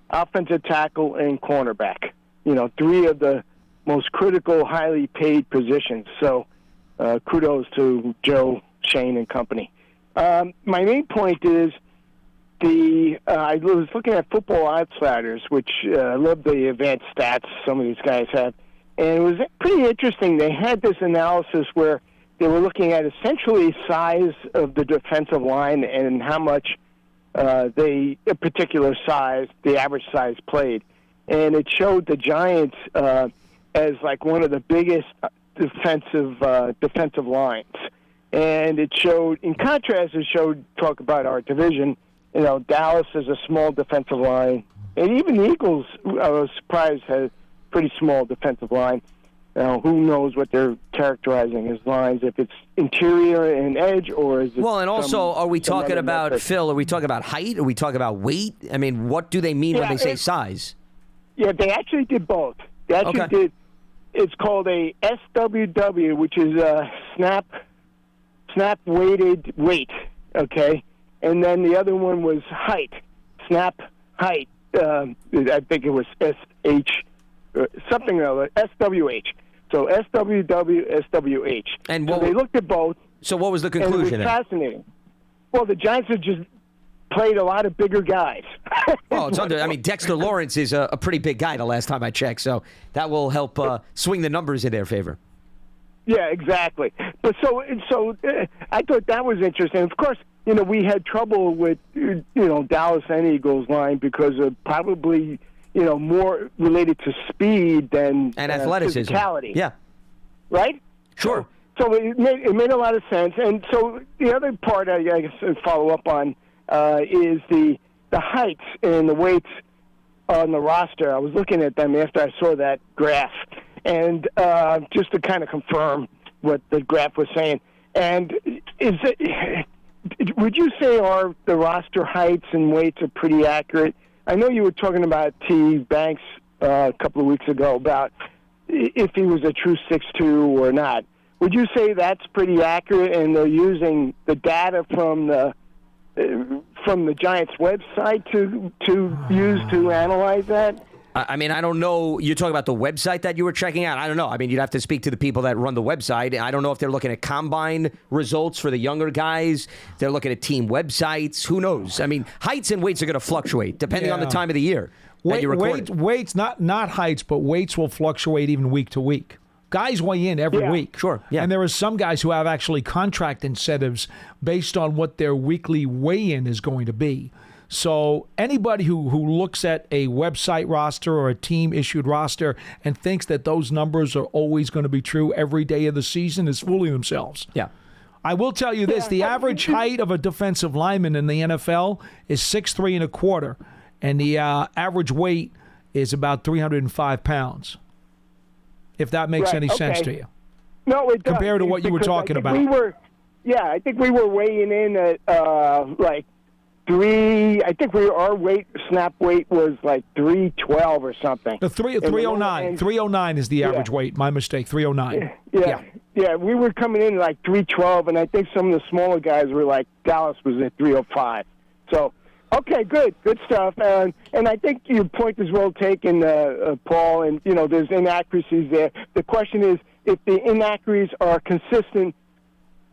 offensive tackle, and cornerback. 3 of the most critical, highly paid positions. So kudos to Joe, Shane, and company. My main point is I was looking at Football Outsiders, which I love the advanced stats some of these guys have. And it was pretty interesting. They had this analysis where they were looking at essentially size of the defensive line and how much a particular size, the average size, played. And it showed the Giants as like one of the biggest defensive lines. And it showed, in contrast, talk about our division. Dallas is a small defensive line. And even the Eagles, I was surprised, had pretty small defensive line. Now, who knows what they're characterizing as lines, if it's interior and edge, or is it... Well, and also, are we talking about, method? Phil, are we talking about height? Are we talking about weight? I mean, what do they mean when they say size? Yeah, they actually did both. They actually did... It's called a SWW, which is a snap-weighted weight, okay? And then the other one was height, snap height. I think it was SH... something or other, SWH. So SWW, SWH. And so they looked at both. So what was the conclusion? And it was fascinating. Well, the Giants have just played a lot of bigger guys. Well, Dexter Lawrence is a pretty big guy the last time I checked, so that will help swing the numbers in their favor. Yeah, exactly. But so I thought that was interesting. Of course, we had trouble with Dallas and Eagles line because of probably more related to speed than and athleticism. Physicality. Yeah. Right? Sure. So it made a lot of sense. And so the other part I guess I'd follow up on is the heights and the weights on the roster. I was looking at them after I saw that graph, and just to kind of confirm what the graph was saying. And would you say the roster heights and weights are pretty accurate? I know you were talking about T. Banks a couple of weeks ago about if he was a true 6'2" or not. Would you say that's pretty accurate, and they're using the data from the Giants' website to use to analyze that? I mean, I don't know. You're talking about the website that you were checking out? I don't know. I mean, you'd have to speak to the people that run the website. I don't know if they're looking at combine results for the younger guys. They're looking at team websites. Who knows? I mean, heights and weights are going to fluctuate depending on the time of the year that you record. Weights, not heights, but weights will fluctuate even week to week. Guys weigh in every week. Sure, yeah. And there are some guys who have actually contract incentives based on what their weekly weigh-in is going to be. So anybody who looks at a website roster or a team-issued roster and thinks that those numbers are always going to be true every day of the season is fooling themselves. Yeah. I will tell you this. The average height of a defensive lineman in the NFL is 6'3" ¼ and the average weight is about 305 pounds. If that makes any sense to you. No, it does. Compared to what you were talking about. I think we were weighing in at like 3. I think our snap weight was like 312 or something. The 309. 309 is the average weight. My mistake. 309. Yeah, we were coming in like 312, and I think some of the smaller guys were like Dallas was at 305. So. Okay, good stuff, and I think your point is well taken, Paul. And there's inaccuracies there. The question is, if the inaccuracies are consistent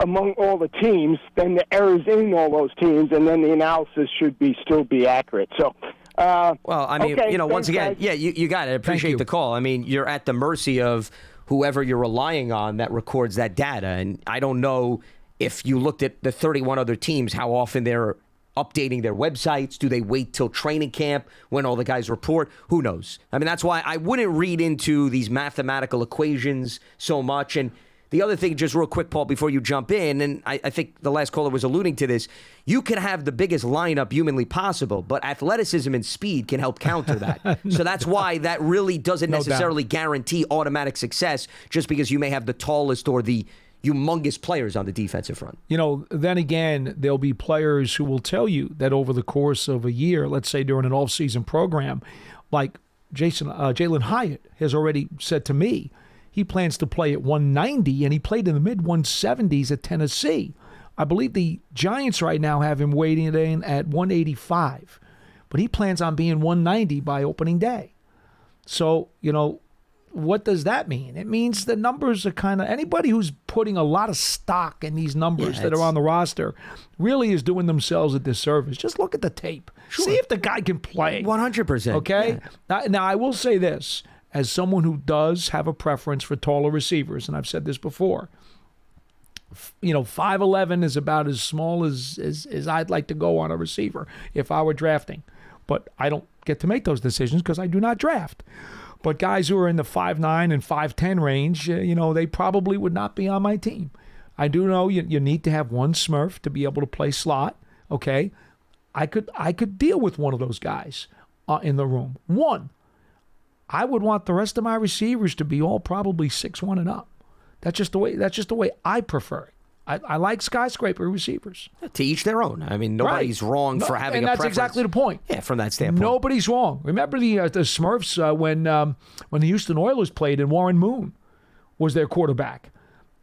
among all the teams, then the errors in all those teams, and then the analysis should still be accurate. So, well, I mean, once again, guys. you got it. I appreciate the call. I mean, you're at the mercy of whoever you're relying on that records that data, and I don't know if you looked at the 31 other teams, how often they're updating their websites. Do they wait till training camp when all the guys report? Who knows? I mean, that's why I wouldn't read into these mathematical equations so much. And the other thing, just real quick, Paul, before you jump in, and I think the last caller was alluding to this, you can have the biggest lineup humanly possible, but athleticism and speed can help counter that. So that's why that really doesn't necessarily guarantee automatic success just because you may have the tallest or the humongous players on the defensive front. Then again, there'll be players who will tell you that over the course of a year, let's say during an off-season program, like Jalen Hyatt has already said to me, he plans to play at 190, and he played in the mid-170s at Tennessee. I believe the Giants right now have him waiting in at 185, but he plans on being 190 by opening day. So, what does that mean? It means the numbers are kind of, anybody who's putting a lot of stock in these numbers that are on the roster really is doing themselves a disservice. Just look at the tape. Sure. See if the guy can play. 100%. Okay? Yeah. Now, I will say this, as someone who does have a preference for taller receivers, and I've said this before, 5'11" is about as small as I'd like to go on a receiver if I were drafting. But I don't get to make those decisions because I do not draft. But guys who are in the 5'9" and 5'10" range, they probably would not be on my team. I do know you need to have one Smurf to be able to play slot. Okay, I could deal with one of those guys in the room. One, I would want the rest of my receivers to be all probably 6'1" and up. That's just the way I prefer it. I like skyscraper receivers. To each their own. I mean, nobody's wrong for having a preference. And that's exactly the point. Yeah, from that standpoint. Nobody's wrong. Remember the Smurfs when the Houston Oilers played and Warren Moon was their quarterback.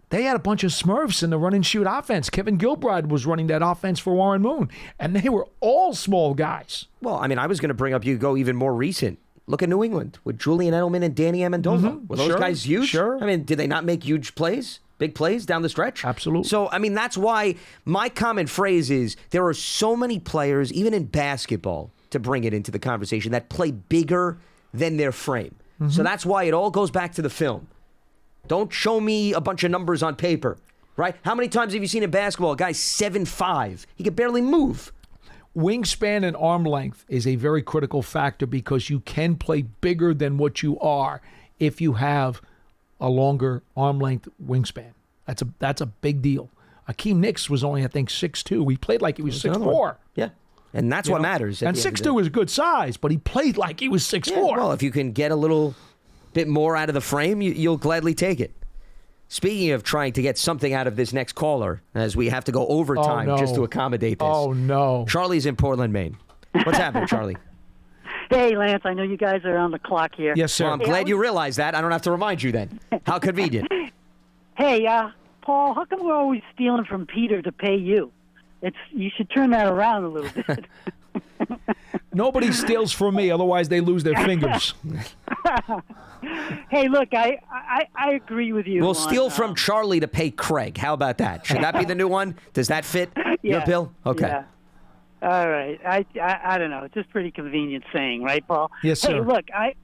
They had a bunch of Smurfs in the run-and-shoot offense. Kevin Gilbride was running that offense for Warren Moon, and they were all small guys. Well, I mean, I was going to bring up, you go even more recent. Look at New England with Julian Edelman and Danny Amendola. Mm-hmm. Were those guys huge? Sure. I mean, did they not make huge plays? Big plays down the stretch? Absolutely. So, I mean, that's why my common phrase is there are so many players, even in basketball, to bring it into the conversation, that play bigger than their frame. Mm-hmm. So that's why it all goes back to the film. Don't show me a bunch of numbers on paper, right? How many times have you seen in basketball a guy 7'5"? He can barely move. wingspan and arm length is a very critical factor because you can play bigger than what you are if you have a longer arm length wingspan. That's a big deal. Akeem Nicks was only, I think, 6'2". He played like he was 6'4". Yeah. And that's what matters. And 6'2" is a good size, but he played like he was 6'4". Yeah, well, if you can get a little bit more out of the frame, you'll gladly take it. Speaking of trying to get something out of this next caller, as we have to go overtime just to accommodate this. Oh, no. Charlie's in Portland, Maine. What's happening, Charlie? Hey, Lance, I know you guys are on the clock here. Yes, sir. Well, I'm glad you realize that. I don't have to remind you then. How convenient. Hey, Paul, how come we're always stealing from Peter to pay you? You should turn that around a little bit. Nobody steals from me, otherwise they lose their fingers. Hey, look, I agree with you. We'll steal from Charlie to pay Craig. How about that? Should that be the new one? Does that fit your bill? Okay. Yeah. All right. I don't know. It's just pretty convenient saying, right, Paul? Yes, sir. Hey, look, I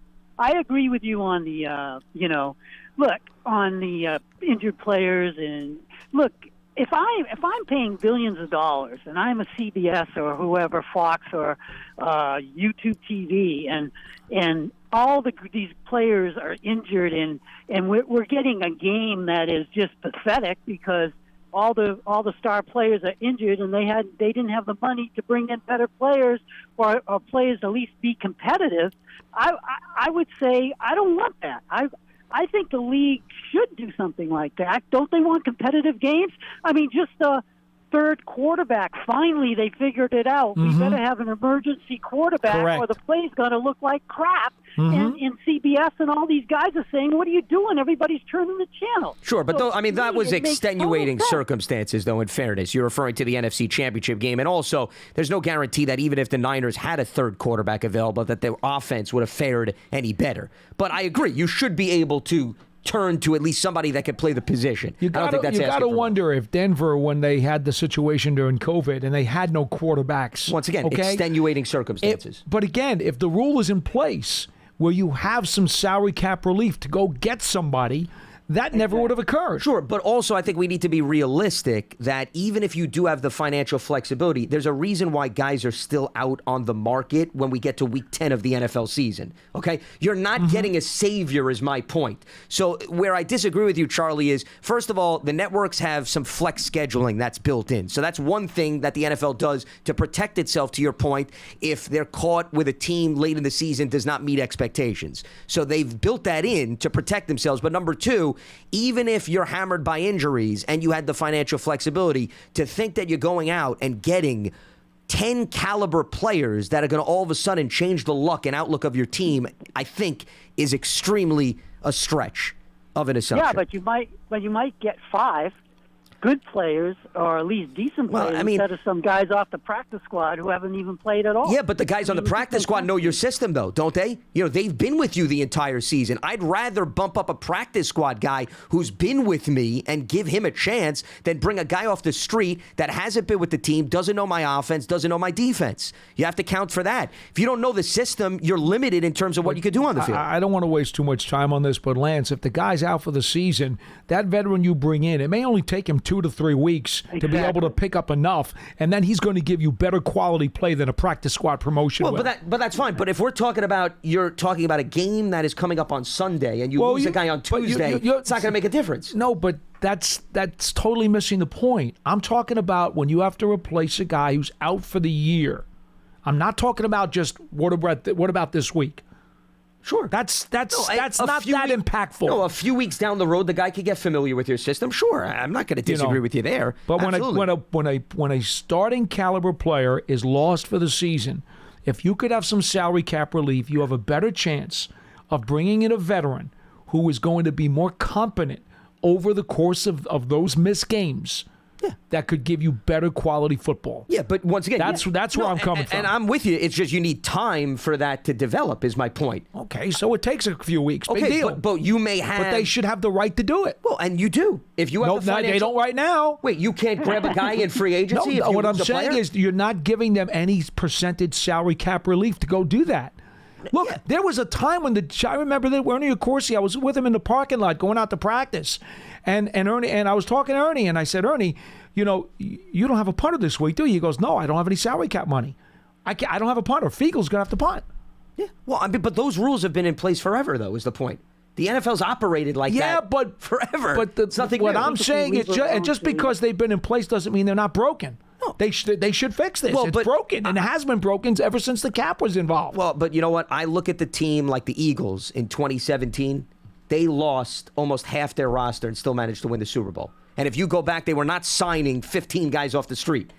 agree with you on the, on the injured players. And look, if I'm paying billions of dollars and I'm a CBS or whoever, Fox or YouTube TV, and all these players are injured, and we're getting a game that is just pathetic because all the star players are injured, and they didn't have the money to bring in better players or players to at least be competitive. I would say I don't want that. I think the league should do something like that. Don't they want competitive games? I mean, just the third quarterback. Finally, they figured it out. Mm-hmm. We better have an emergency quarterback, Correct. or the play's going to look like crap. Mm-hmm. And CBS and all these guys are saying, "What are you doing?" Everybody's turning the channel. Sure, but So, that was it makes extenuating total sense. circumstances, though, in fairness. You're referring to the NFC Championship game, and also there's no guarantee that even if the Niners had a third quarterback available, that their offense would have fared any better. But I agree, you should be able to turn to at least somebody that could play the position. You got to wonder if Denver, when they had the situation during COVID and they had no quarterbacks. Once again, extenuating circumstances. But again, if the rule is in place where you have some salary cap relief to go get somebody, that never would have occurred. Sure, but also I think we need to be realistic that even if you do have the financial flexibility, there's a reason why guys are still out on the market when we get to week 10 of the NFL season, okay? You're not getting a savior is my point. So where I disagree with you, Charlie, is, first of all, the networks have some flex scheduling that's built in. So that's one thing that the NFL does to protect itself, to your point, if they're caught with a team late in the season does not meet expectations. So they've built that in to protect themselves. But number two, even if you're hammered by injuries and you had the financial flexibility, to think that you're going out and getting 10 caliber players that are going to all of a sudden change the luck and outlook of your team, I think is extremely a stretch of an assumption. Yeah, but you might get 5 good players, or at least decent players, instead of some guys off the practice squad who haven't even played at all. Yeah, but the guys on the practice squad know your system, though, don't they? They've been with you the entire season. I'd rather bump up a practice squad guy who's been with me and give him a chance than bring a guy off the street that hasn't been with the team, doesn't know my offense, doesn't know my defense. You have to count for that. If you don't know the system, you're limited in terms of what you can do on the field. I don't want to waste too much time on this, but Lance, if the guy's out for the season, that veteran you bring in, it may only take him 2 to 3 weeks to be able to pick up enough, and then he's going to give you better quality play than a practice squad promotion. Well, but that's fine. But if we're talking about, you're talking about a game that is coming up on Sunday, and you lose a guy on Tuesday, it's not going to make a difference. No, but that's totally missing the point. I'm talking about when you have to replace a guy who's out for the year. I'm not talking about just what about this week. Sure. That's not that impactful. No, a few weeks down the road, the guy could get familiar with your system. Sure, I'm not going to disagree with you there. But when a starting caliber player is lost for the season, if you could have some salary cap relief, you have a better chance of bringing in a veteran who is going to be more competent over the course of those missed games. Yeah. That could give you better quality football. Yeah, but once again, that's where I'm coming from. And I'm with you. It's just you need time for that to develop, is my point. Okay, so it takes a few weeks. Okay, big deal. But you may have. But they should have the right to do it. Well, and you do. If you have the financial. They don't right now. Wait, you can't grab a guy in free agency? No, what I'm saying is you're not giving them any percentage salary cap relief to go do that. Look, there was a time when I remember that Ernie Accorsi, I was with him in the parking lot going out to practice. And Ernie, and I was talking to Ernie, and I said, Ernie, you don't have a punter this week, do you? He goes, no, I don't have any salary cap money. I don't have a punter. Fiegel's going to have to punt. Yeah. Well, I mean, but those rules have been in place forever, though, is the point. The NFL's operated like that but forever. But it's nothing what new. I'm saying is, just because they've been in place doesn't mean they're not broken. No. They should fix this. It's broken, and it has been broken ever since the cap was involved. Well, but you know what? I look at the team like the Eagles in 2017. They lost almost half their roster and still managed to win the Super Bowl. And if you go back, they were not signing 15 guys off the street.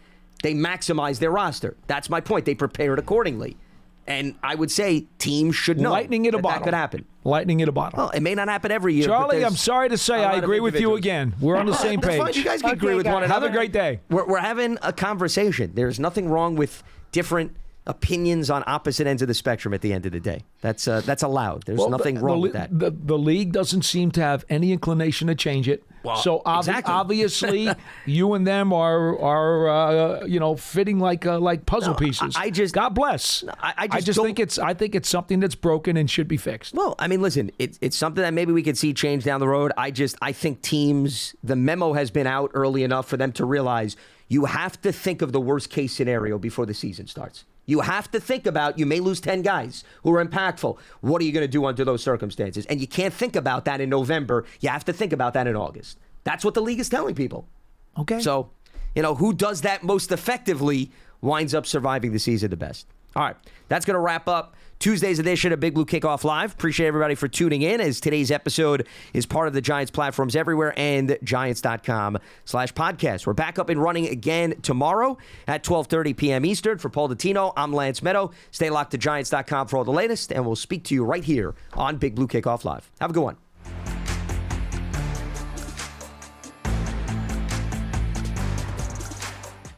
They maximized their roster. That's my point. They prepared accordingly. And I would say teams should know that could happen. Lightning in a bottle. Well, it may not happen every year. Charlie, I'm sorry to say I agree with you again. We're on the same page. Fine. You guys can agree with one another. Have a great day. We're having a conversation. There's nothing wrong with different opinions on opposite ends of the spectrum at the end of the day. That's allowed. There's nothing wrong with that. The league doesn't seem to have any inclination to change it. Well, so exactly. Obviously, you and them are fitting like puzzle pieces. God bless. I think it's something that's broken and should be fixed. Well, I mean, listen, it's something that maybe we could see change down the road. I think teams, the memo has been out early enough for them to realize you have to think of the worst case scenario before the season starts. You have to think about, you may lose 10 guys who are impactful. What are you going to do under those circumstances? And you can't think about that in November. You have to think about that in August. That's what the league is telling people. Okay. So, who does that most effectively winds up surviving the season the best. All right. That's going to wrap up Tuesday's edition of Big Blue Kickoff Live. Appreciate everybody for tuning in, as today's episode is part of the Giants platforms everywhere and Giants.com/podcast. We're back up and running again tomorrow at 12:30 p.m. Eastern. For Paul Dottino, I'm Lance Medow. Stay locked to Giants.com for all the latest, and we'll speak to you right here on Big Blue Kickoff Live. Have a good one.